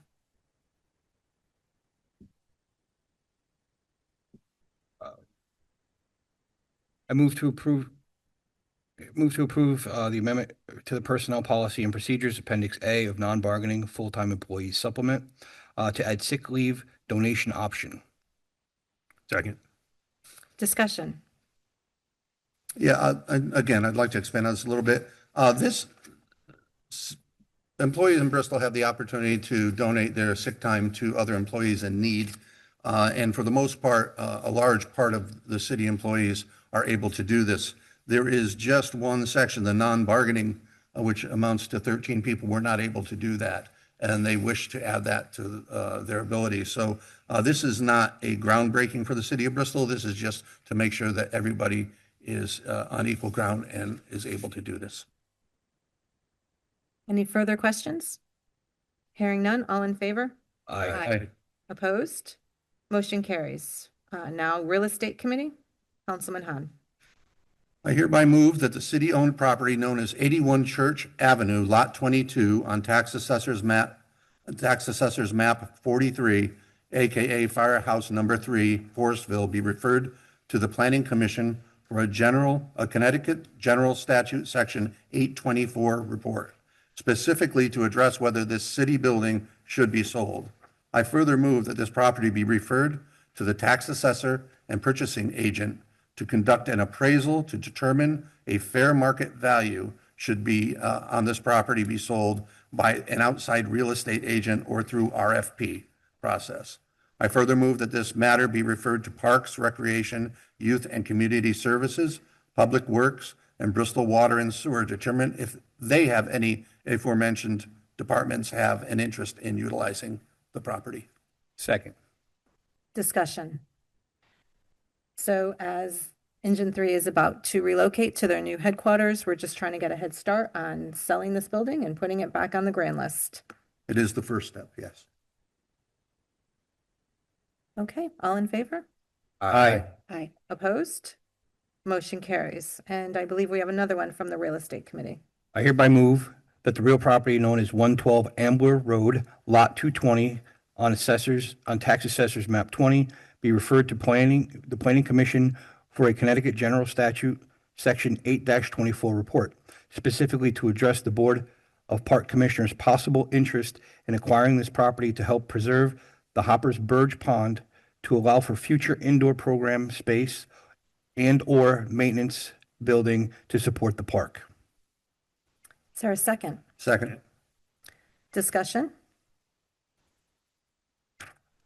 S14: I move to approve the amendment to the Personnel Policy and Procedures Appendix A of non-bargaining full-time employees supplement to add sick leave donation option.
S5: Second.
S1: Discussion.
S3: Yeah, again, I'd like to expand on this a little bit. Employees in Bristol have the opportunity to donate their sick time to other employees in need. And for the most part, a large part of the city employees are able to do this. There is just one section, the non-bargaining, which amounts to 13 people, were not able to do that. And they wish to add that to their ability. So this is not a groundbreaking for the city of Bristol. This is just to make sure that everybody is on equal ground and is able to do this.
S1: Any further questions? Hearing none, all in favor?
S14: Aye.
S1: Opposed? Motion carries. Now, Real Estate Committee, Councilman Hahn.
S3: I hereby move that the city-owned property known as 81 Church Avenue, Lot 22, on Tax Assessor's Map 43, AKA Firehouse Number 3, Forestville, be referred to the Planning Commission for a Connecticut General Statute Section 824 report, specifically to address whether this city building should be sold. I further move that this property be referred to the tax assessor and purchasing agent to conduct an appraisal to determine a fair market value should be on this property be sold by an outside real estate agent or through RFP process. I further move that this matter be referred to Parks, Recreation, Youth and Community Services, Public Works, and Bristol Water and Sewer to determine if they have any aforementioned departments have an interest in utilizing the property.
S14: Second.
S1: Discussion. So as Engine 3 is about to relocate to their new headquarters, we're just trying to get a head start on selling this building and putting it back on the grand list.
S3: It is the first step, yes.
S1: Okay, all in favor?
S14: Aye.
S1: Aye. Opposed? Motion carries. And I believe we have another one from the Real Estate Committee.
S14: I hereby move that the real property known as 112 Ambler Road, Lot 220, on Tax Assessor's Map 20, be referred to the Planning Commission for a Connecticut General Statute Section 8-24 report, specifically to address the Board of Park Commissioners' possible interest in acquiring this property to help preserve the Hoppers Burge Pond to allow for future indoor program space and/or maintenance building to support the park.
S1: Is there a second?
S3: Second.
S1: Discussion?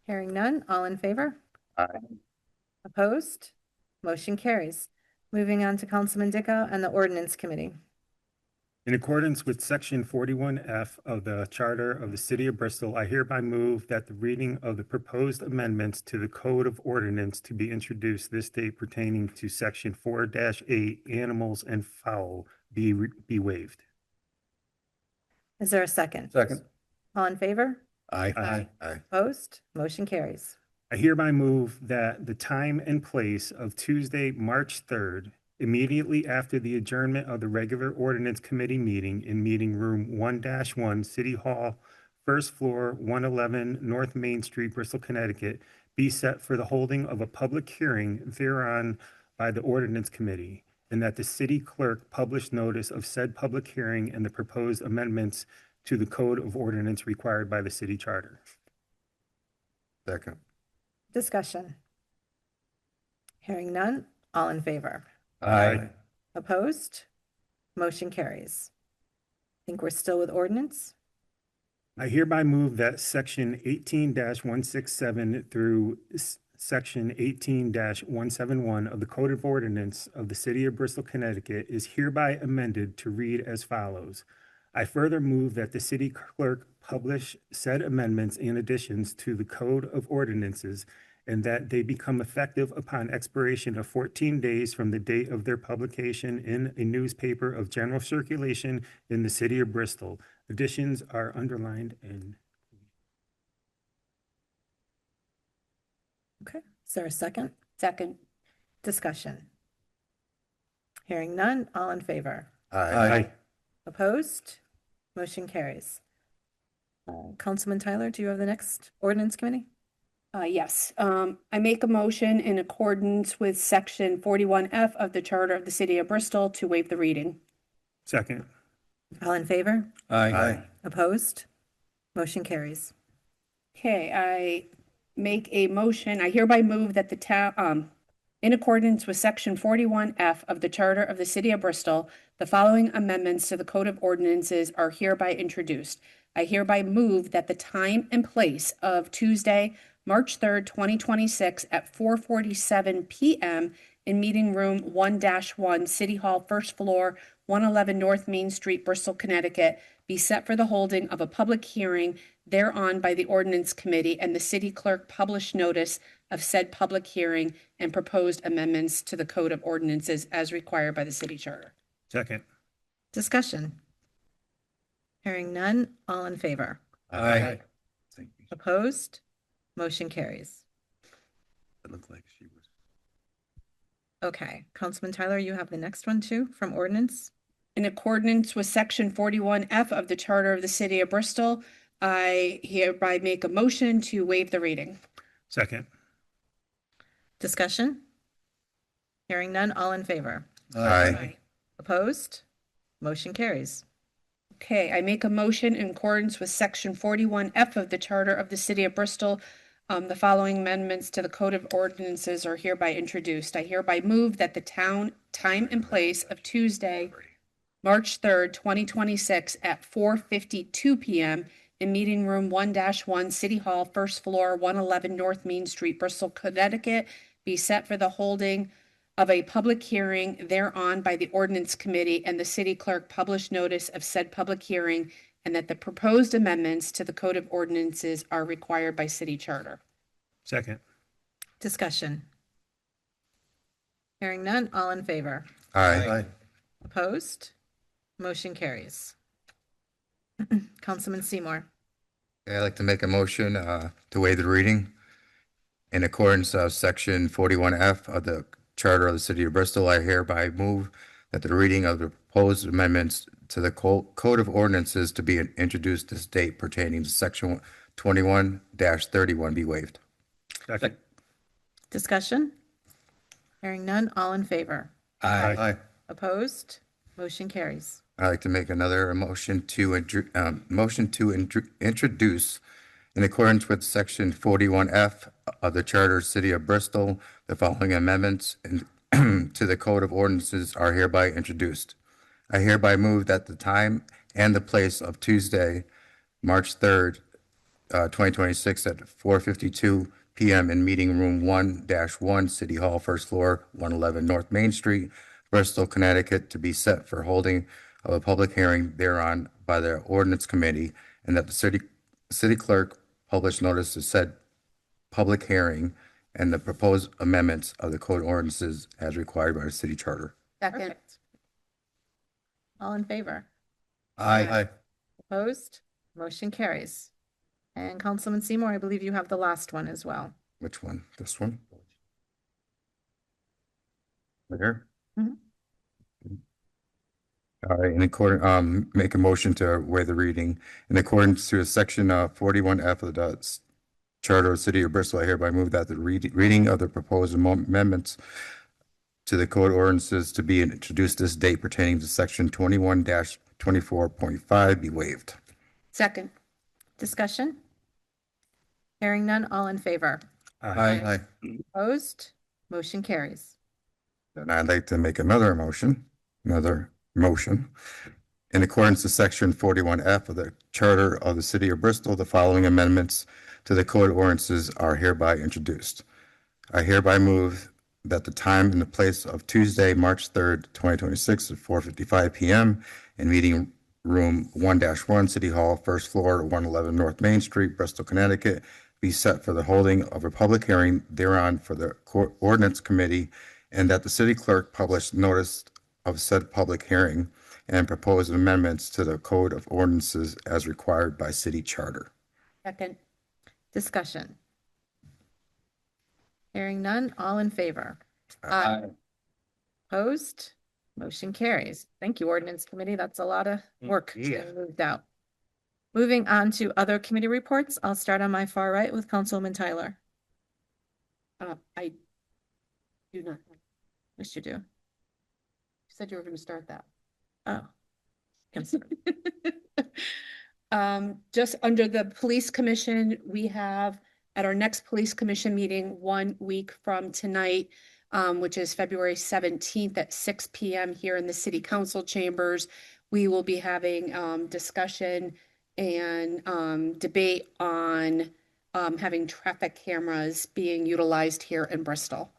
S1: Hearing none, all in favor?
S3: Aye.
S1: Opposed? Motion carries. Moving on to Councilman Dickow and the Ordinance Committee.
S5: In accordance with Section 41F of the Charter of the City of Bristol, I hereby move that the reading of the proposed amendments to the Code of Ordinance to be introduced this day pertaining to Section 4-8, Animals and Fowl, be waived.
S1: Is there a second?
S3: Second.
S1: All in favor?
S14: Aye.
S1: Opposed? Motion carries.
S5: I hereby move that the time and place of Tuesday, March 3rd, immediately after the adjournment of the regular ordinance committee meeting in meeting room 1-1, City Hall, first floor, 111 North Main Street, Bristol, Connecticut, be set for the holding of a public hearing thereon by the ordinance committee, and that the city clerk publish notice of said public hearing and the proposed amendments to the Code of Ordinance required by the city charter.
S6: Second.
S1: Discussion. Hearing none, all in favor?
S14: Aye.
S1: Opposed? Motion carries. I think we're still with ordinance.
S5: I hereby move that section 18-167 through section 18-171 of the Code of Ordinance of the City of Bristol, Connecticut is hereby amended to read as follows. I further move that the city clerk publish said amendments and additions to the Code of Ordinances and that they become effective upon expiration of 14 days from the date of their publication in a newspaper of general circulation in the city of Bristol. Additions are underlined and
S1: Okay, is there a second?
S4: Second.
S1: Discussion. Hearing none, all in favor?
S5: Aye.
S1: Opposed? Motion carries. Councilman Tyler, do you have the next ordinance committee?
S4: Yes, I make a motion in accordance with section 41F of the Charter of the City of Bristol to waive the reading.
S5: Second.
S1: All in favor?
S14: Aye.
S1: Opposed? Motion carries.
S4: Okay, I make a motion, I hereby move that the town, in accordance with section 41F of the Charter of the City of Bristol, the following amendments to the Code of Ordinances are hereby introduced. I hereby move that the time and place of Tuesday, March 3rd, 2026 at 4:47 p.m. in Meeting Room 1-1, City Hall, first floor, 111 North Main Street, Bristol, Connecticut, be set for the holding of a public hearing thereon by the Ordinance Committee, and the city clerk publish notice of said public hearing and proposed amendments to the Code of Ordinances as required by the city charter.
S5: Second.
S1: Discussion. Hearing none, all in favor?
S14: Aye.
S1: Opposed? Motion carries.
S6: It looked like she was.
S1: Okay, Councilman Tyler, you have the next one too from ordinance?
S4: In accordance with section 41F of the Charter of the City of Bristol, I hereby make a motion to waive the reading.
S5: Second.
S1: Discussion? Hearing none, all in favor?
S6: Aye.
S1: Opposed? Motion carries.
S4: Okay, I make a motion in accordance with section 41F of the Charter of the City of Bristol. The following amendments to the Code of Ordinances are hereby introduced. I hereby move that the time and place of Tuesday, March 3rd, 2026 at 4:52 p.m. in Meeting Room 1-1, City Hall, first floor, 111 North Main Street, Bristol, Connecticut, be set for the holding of a public hearing thereon by the Ordinance Committee, and the city clerk publish notice of said public hearing, and that the proposed amendments to the Code of Ordinances are required by city charter.
S5: Second.
S1: Discussion. Hearing none, all in favor?
S6: Aye.
S1: Opposed? Motion carries. Councilman Seymour.
S6: I'd like to make a motion to waive the reading. In accordance with section 41F of the Charter of the City of Bristol, I hereby move that the reading of the proposed amendments to the Code of Ordinances to be introduced this date pertaining to section 21-31 be waived.
S5: Second.
S1: Discussion? Hearing none, all in favor?
S6: Aye.
S1: Opposed? Motion carries.
S6: I'd like to make another motion to introduce, in accordance with section 41F of the Charter of the City of Bristol, the following amendments to the Code of Ordinances are hereby introduced. I hereby move that the time and the place of Tuesday, March 3rd, 2026 at 4:52 p.m. in Meeting Room 1-1, City Hall, first floor, 111 North Main Street, Bristol, Connecticut, to be set for holding of a public hearing thereon by the Ordinance Committee, and that the city clerk publish notice of said public hearing and the proposed amendments of the Code of Ordinances as required by the city charter.
S4: Second.
S1: Perfect. All in favor?
S3: Aye.
S1: Opposed? Motion carries. And Councilman Seymour, I believe you have the last one as well.
S6: Which one? This one? Right here?
S1: Mhm.
S6: All right, in accordance, make a motion to waive the reading. In accordance to section 41F of the Charter of the City of Bristol, I hereby move that the reading of the proposed amendments to the Code of Ordinances to be introduced this date pertaining to section 21-24.5 be waived.
S4: Second.
S1: Discussion? Hearing none, all in favor?
S3: Aye.
S1: Opposed? Motion carries.
S6: And I'd like to make another motion. In accordance to Section 41F of the Charter of the City of Bristol, the following amendments to the Code of Ordinances are hereby introduced. I hereby move that the time and the place of Tuesday, March 3rd, 2026 at 4:55 p.m. in Meeting Room 1-1, City Hall, first floor, 111 North Main Street, Bristol, Connecticut, be set for the holding of a public hearing thereon for the Ordinance Committee, and that the city clerk publish notice of said public hearing and propose amendments to the Code of Ordinances as required by city charter.
S4: Second.
S1: Discussion. Hearing none, all in favor?
S3: Aye.
S1: Opposed? Motion carries. Thank you, Ordinance Committee. That's a lot of work to
S14: Yeah.
S1: be moved out. Moving on to other committee reports. I'll start on my far right with Councilwoman Tyler.
S4: I do not.
S1: Yes, you do.
S4: You said you were going to start that.
S1: Oh.
S4: Just under the police commission, we have at our next police commission meeting 1 week from tonight, which is February 17th at 6 p.m. here in the city council chambers. We will be having discussion and debate on having traffic cameras being utilized here in Bristol.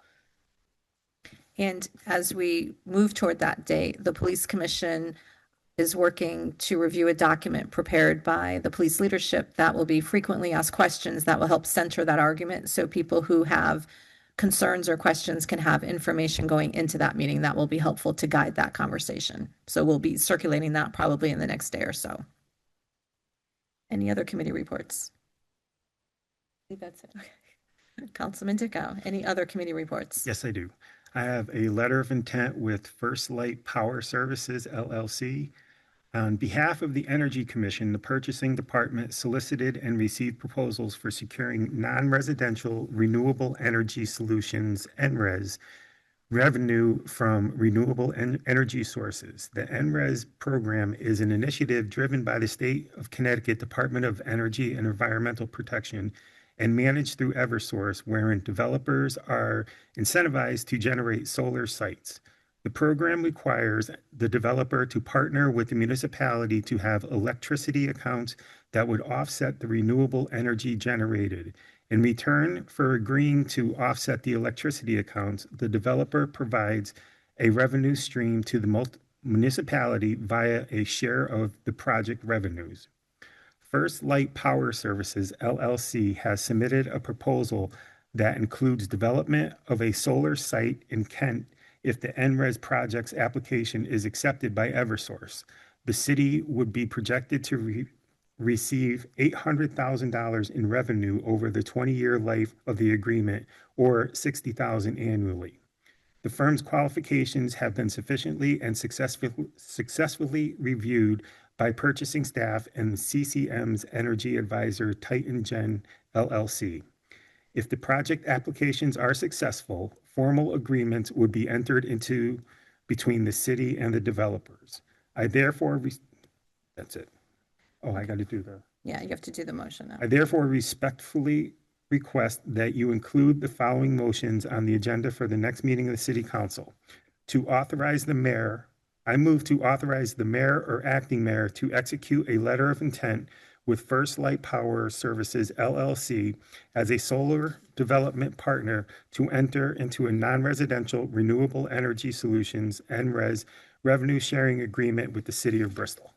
S1: And as we move toward that date, the Police Commission is working to review a document prepared by the police leadership that will be frequently asked questions that will help center that argument. So people who have concerns or questions can have information going into that meeting that will be helpful to guide that conversation. So we'll be circulating that probably in the next day or so. Any other committee reports?
S4: I think that's it.
S1: Councilman Dickow, any other committee reports?
S5: Yes, I do. I have a letter of intent with First Light Power Services, LLC. On behalf of the Energy Commission, the Purchasing Department solicited and received proposals for securing non-residential renewable energy solutions, NRES, revenue from renewable energy sources. The NRES program is an initiative driven by the State of Connecticut Department of Energy and Environmental Protection and managed through Eversource, wherein developers are incentivized to generate solar sites. The program requires the developer to partner with the municipality to have electricity accounts that would offset the renewable energy generated. In return for agreeing to offset the electricity accounts, the developer provides a revenue stream to the municipality via a share of the project revenues. First Light Power Services, LLC, has submitted a proposal that includes development of a solar site in Kent if the NRES project's application is accepted by Eversource. The city would be projected to receive $800,000 in revenue over the 20-year life of the agreement, or $60,000 annually. The firm's qualifications have been sufficiently and successfully reviewed by purchasing staff and the CCM's energy advisor, Titan Gen LLC. If the project applications are successful, formal agreements would be entered into between the city and the developers. I therefore, that's it. Oh, I got to do the.
S1: Yeah, you have to do the motion now.
S5: I therefore respectfully request that you include the following motions on the agenda for the next meeting of the City Council. To authorize the mayor, I move to authorize the mayor or acting mayor to execute a letter of intent with First Light Power Services, LLC, as a solar development partner to enter into a non-residential renewable energy solutions, NRES, revenue sharing agreement with the City of Bristol.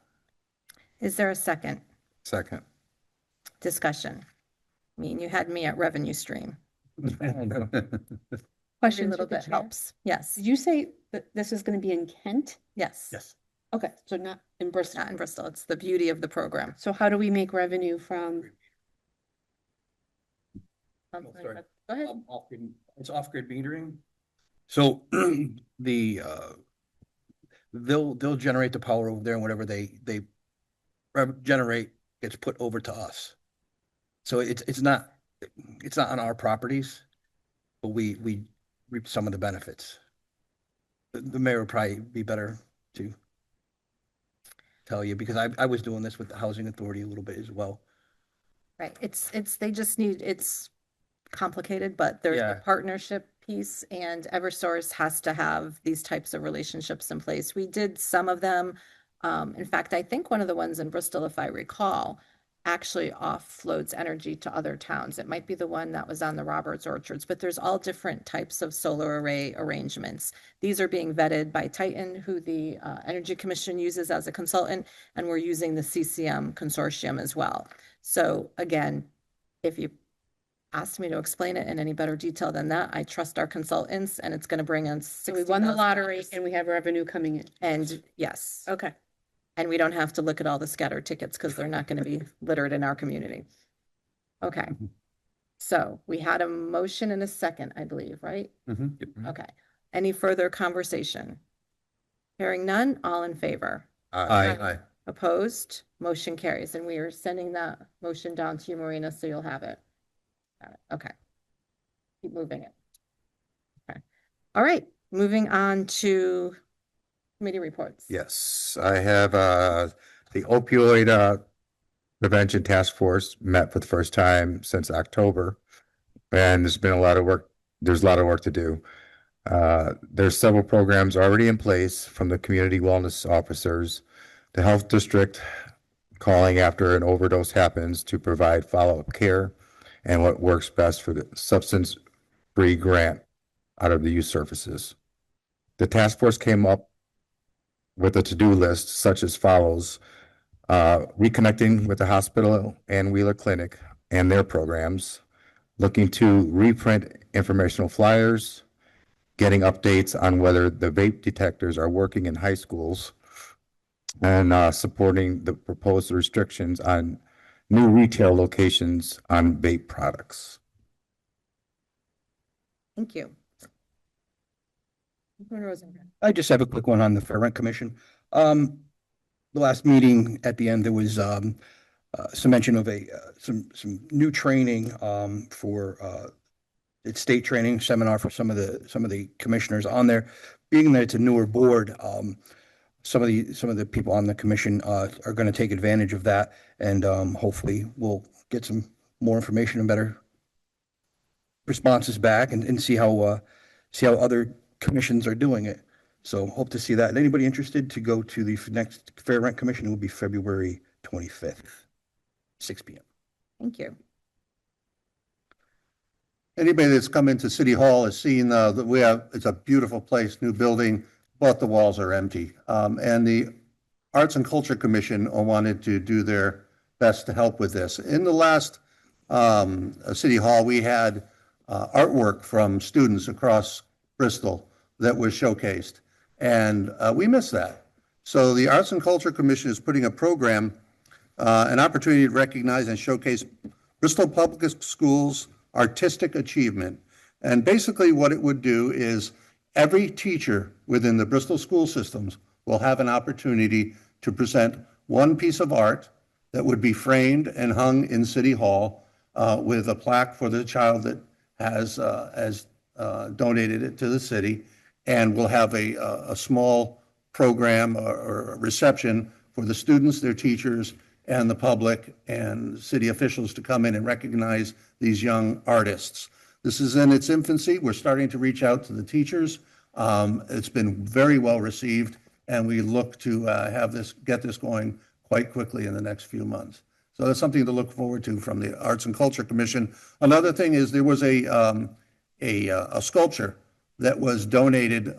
S1: Is there a second?
S6: Second.
S1: Discussion. I mean, you had me at revenue stream.
S4: Question
S1: Every little bit helps. Yes.
S4: Did you say that this is going to be in Kent?
S1: Yes.
S5: Yes.
S4: Okay, so not in Bristol.
S1: Not in Bristol. It's the beauty of the program.
S4: So how do we make revenue from?
S14: sorry.
S1: Go ahead.
S14: It's off-grid metering. So they'll generate the power over there, and whatever they generate gets put over to us. So it's not on our properties, but we reap some of the benefits. The mayor would probably be better to tell you, because I was doing this with the housing authority a little bit as well.
S1: Right. They just need, it's complicated, but there's
S14: Yeah.
S1: a partnership piece, and Eversource has to have these types of relationships in place. We did some of them In fact, I think one of the ones in Bristol, if I recall, actually offloads energy to other towns. It might be the one that was on the Roberts Orchards, but there's all different types of solar array arrangements. These are being vetted by Titan, who the Energy Commission uses as a consultant, and we're using the CCM consortium as well. So again, if you asked me to explain it in any better detail than that, I trust our consultants, and it's going to bring us
S4: So we won the lottery
S1: $60,000.
S4: and we have revenue coming in.
S1: And yes.
S4: Okay.
S1: And we don't have to look at all the scatter tickets because they're not going to be littered in our community. Okay. So we had a motion and a second, I believe, right? Okay. Any further conversation? Hearing none, all in favor?
S3: Aye.
S1: Opposed? Motion carries. And we are sending that motion down to you, Marina, so you'll have it. Got it. Okay. Keep moving it. Okay. All right. Moving on to committee reports.
S6: Yes, I have the opioid prevention task force met for the first time since October. And there's been a lot of work. There's a lot of work to do. There's several programs already in place, from the community wellness officers, the health district calling after an overdose happens to provide follow-up care, and what works best for the substance-free grant out of the youth services. The task force came up with a to-do list such as follows: reconnecting with the hospital and Wheeler Clinic and their programs, looking to reprint informational flyers, getting updates on whether the vape detectors are working in high schools, and supporting the proposed restrictions on new retail locations on vape products.
S1: Thank you. Rosenberg.
S14: I just have a quick one on the Fair Rent Commission. The last meeting at the end, there was some mention of some new training for it's state training seminar for some of the commissioners on there. Being that it's a newer board, some of the people on the commission are going to take advantage of that, and hopefully we'll get some more information and better responses back, and see how other commissions are doing it. So hope to see that. And anybody interested to go to the next Fair Rent Commission, it will be February 25th, 6 p.m.
S1: Thank you.
S3: Anybody that's come into City Hall has seen that it's a beautiful place, new building, but the walls are empty. And the Arts and Culture Commission wanted to do their best to help with this. In the last City Hall, we had artwork from students across Bristol that was showcased, and we missed that. So the Arts and Culture Commission is putting a program, an opportunity to recognize and showcase Bristol Public Schools artistic achievement. And basically what it would do is every teacher within the Bristol school systems will have an opportunity to present one piece of art that would be framed and hung in City Hall with a plaque for the child that has donated it to the city. And we'll have a small program or reception for the students, their teachers, and the public and city officials to come in and recognize these young artists. This is in its infancy. We're starting to reach out to the teachers. It's been very well received, and we look to get this going quite quickly in the next few months. So that's something to look forward to from the Arts and Culture Commission. Another thing is there was a sculpture that was donated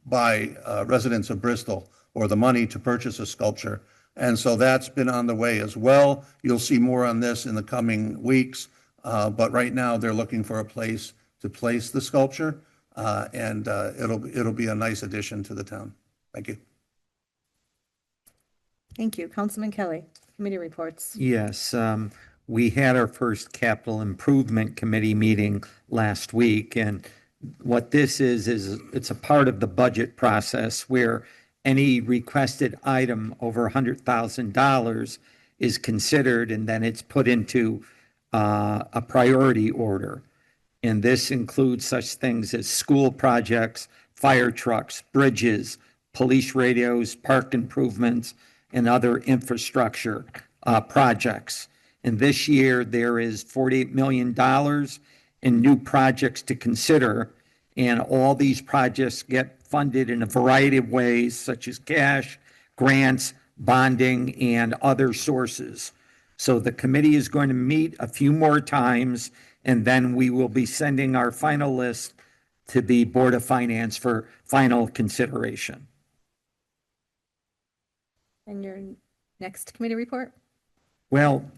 S3: by residents of Bristol, or the money to purchase a sculpture. And so that's been on the way as well. You'll see more on this in the coming weeks. But right now they're looking for a place to place the sculpture, and it'll be a nice addition to the town. Thank you.
S1: Thank you. Councilman Kelly, committee reports.
S13: Yes, we had our first capital improvement committee meeting last week, and what this is it's a part of the budget process where any requested item over $100,000 is considered, and then it's put into a priority order. And this includes such things as school projects, fire trucks, bridges, police radios, park improvements, and other infrastructure projects. And this year, there is $48 million in new projects to consider. And all these projects get funded in a variety of ways, such as cash, grants, bonding, and other sources. So the committee is going to meet a few more times, and then we will be sending our final list to the Board of Finance for final consideration.
S1: And your next committee report?
S13: Well,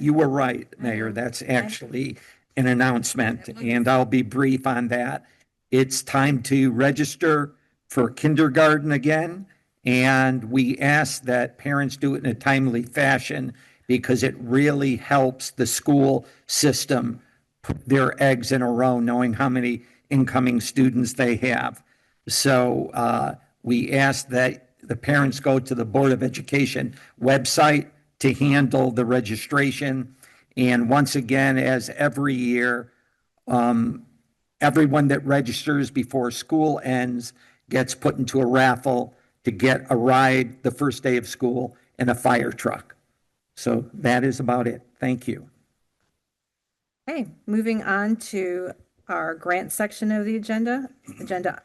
S13: you were right, Mayor. That's actually an announcement, and I'll be brief on that. It's time to register for kindergarten again, and we ask that parents do it in a timely fashion because it really helps the school system put their eggs in a row, knowing how many incoming students they have. So we ask that the parents go to the Board of Education website to handle the registration. And once again, as every year, everyone that registers before school ends gets put into a raffle to get a ride the first day of school in a fire truck. So that is about it. Thank you.
S1: Okay, moving on to our grant section of the agenda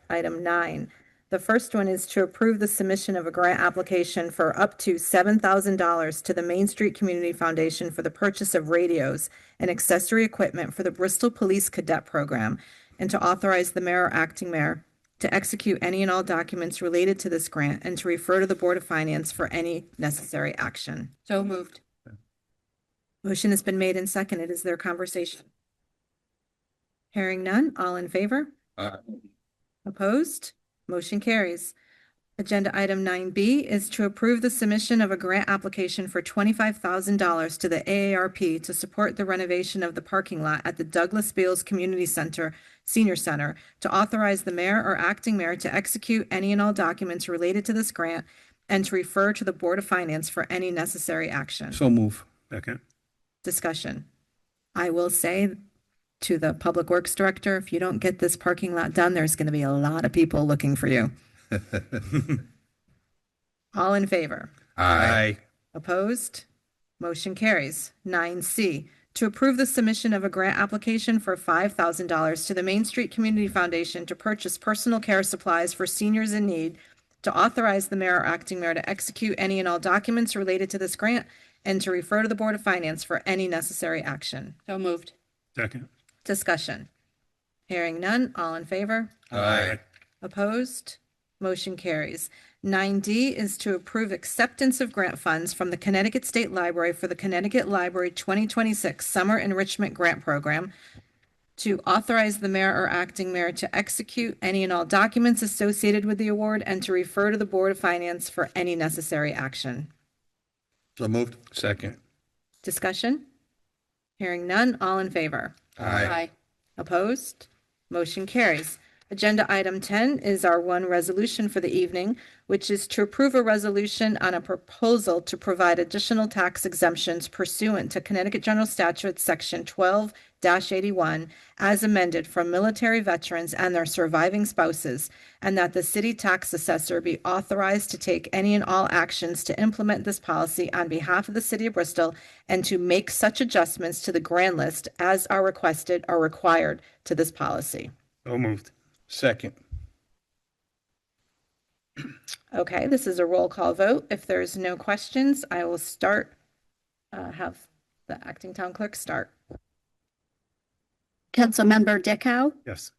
S1: item 9. The first one is to approve the submission of a grant application for up to $7,000 to the Main Street Community Foundation for the purchase of radios and accessory equipment for the Bristol Police Cadet Program, and to authorize the mayor or acting mayor to execute any and all documents related to this grant and to refer to the Board of Finance for any necessary action.
S4: So moved.
S1: Motion has been made and seconded. Is there conversation? Hearing none, all in favor? Opposed? Motion carries. Agenda item 9B is to approve the submission of a grant application for $25,000 to the AARP to support the renovation of the parking lot at the Douglas Beals Community Center, Senior Center, to authorize the mayor or acting mayor to execute any and all documents related to this grant and to refer to the Board of Finance for any necessary action.
S14: So move.
S5: Second.
S1: Discussion. I will say to the Public Works Director, if you don't get this parking lot done, there's going to be a lot of people looking for you. All in favor?
S6: Aye.
S1: Opposed? Motion carries. 9C, to approve the submission of a grant application for $5,000 to the Main Street Community Foundation to purchase personal care supplies for seniors in need, to authorize the mayor or acting mayor to execute any and all documents related to this grant, and to refer to the Board of Finance for any necessary action.
S4: So moved.
S5: Second.
S1: Discussion. Hearing none, all in favor?
S6: Aye.
S1: Opposed? Motion carries. 9D is to approve acceptance of grant funds from the Connecticut State Library for the Connecticut Library 2026 Summer Enrichment Grant Program, to authorize the mayor or acting mayor to execute any and all documents associated with the award and to refer to the Board of Finance for any necessary action.
S3: So moved.
S14: Second.
S1: Discussion? Hearing none, all in favor?
S6: Aye.
S1: Opposed? Motion carries. Agenda item 10 is our one resolution for the evening, which is to approve a resolution on a proposal to provide additional tax exemptions pursuant to Connecticut General Statute Section 12-81 as amended for military veterans and their surviving spouses, and that the city tax assessor be authorized to take any and all actions to implement this policy on behalf of the city of Bristol and to make such adjustments to the grand list as are requested or required to this policy.
S5: So moved.
S14: Second.
S1: Okay, this is a roll call vote. If there's no questions, I will have the acting town clerk start.
S12: Councilmember Dickow,
S5: Yes.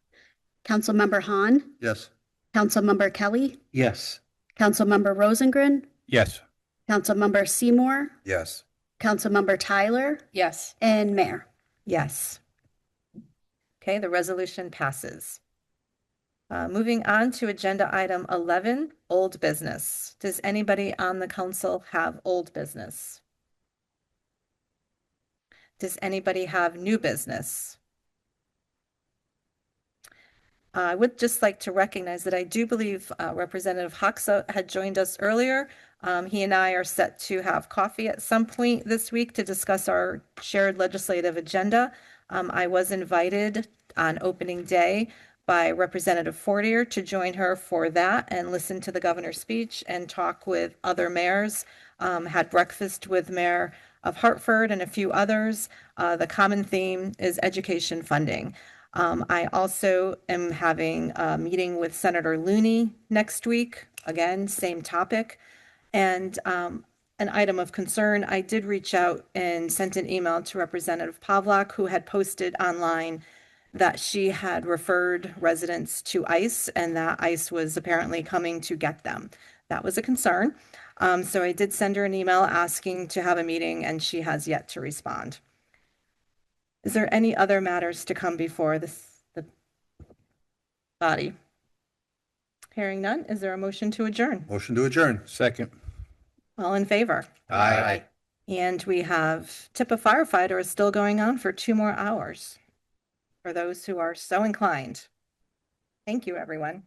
S12: Councilmember Hahn,
S3: Yes.
S12: Councilmember Kelly,
S13: Yes.
S12: Councilmember Rosengren,
S14: Yes.
S12: Councilmember Seymour,
S6: Yes.
S12: Councilmember Tyler,
S4: Yes.
S12: and Mayor.
S1: Yes. Okay, the resolution passes. Moving on to agenda item 11, old business. Does anybody on the council have old business? Does anybody have new business? I would just like to recognize that I do believe Representative Hoxa had joined us earlier. He and I are set to have coffee at some point this week to discuss our shared legislative agenda. I was invited on opening day by Representative Fortier to join her for that and listen to the governor's speech and talk with other mayors. Had breakfast with Mayor of Hartford and a few others. The common theme is education funding. I also am having a meeting with Senator Looney next week. Again, same topic. And an item of concern, I did reach out and sent an email to Representative Pavlak, who had posted online that she had referred residents to ICE and that ICE was apparently coming to get them. That was a concern. So I did send her an email asking to have a meeting and she has yet to respond. Is there any other matters to come before the body? Hearing none, is there a motion to adjourn?
S3: Motion to adjourn.
S14: Second.
S1: All in favor?
S6: Aye.
S1: And we have tip a firefighter is still going on for 2 more hours for those who are so inclined. Thank you, everyone.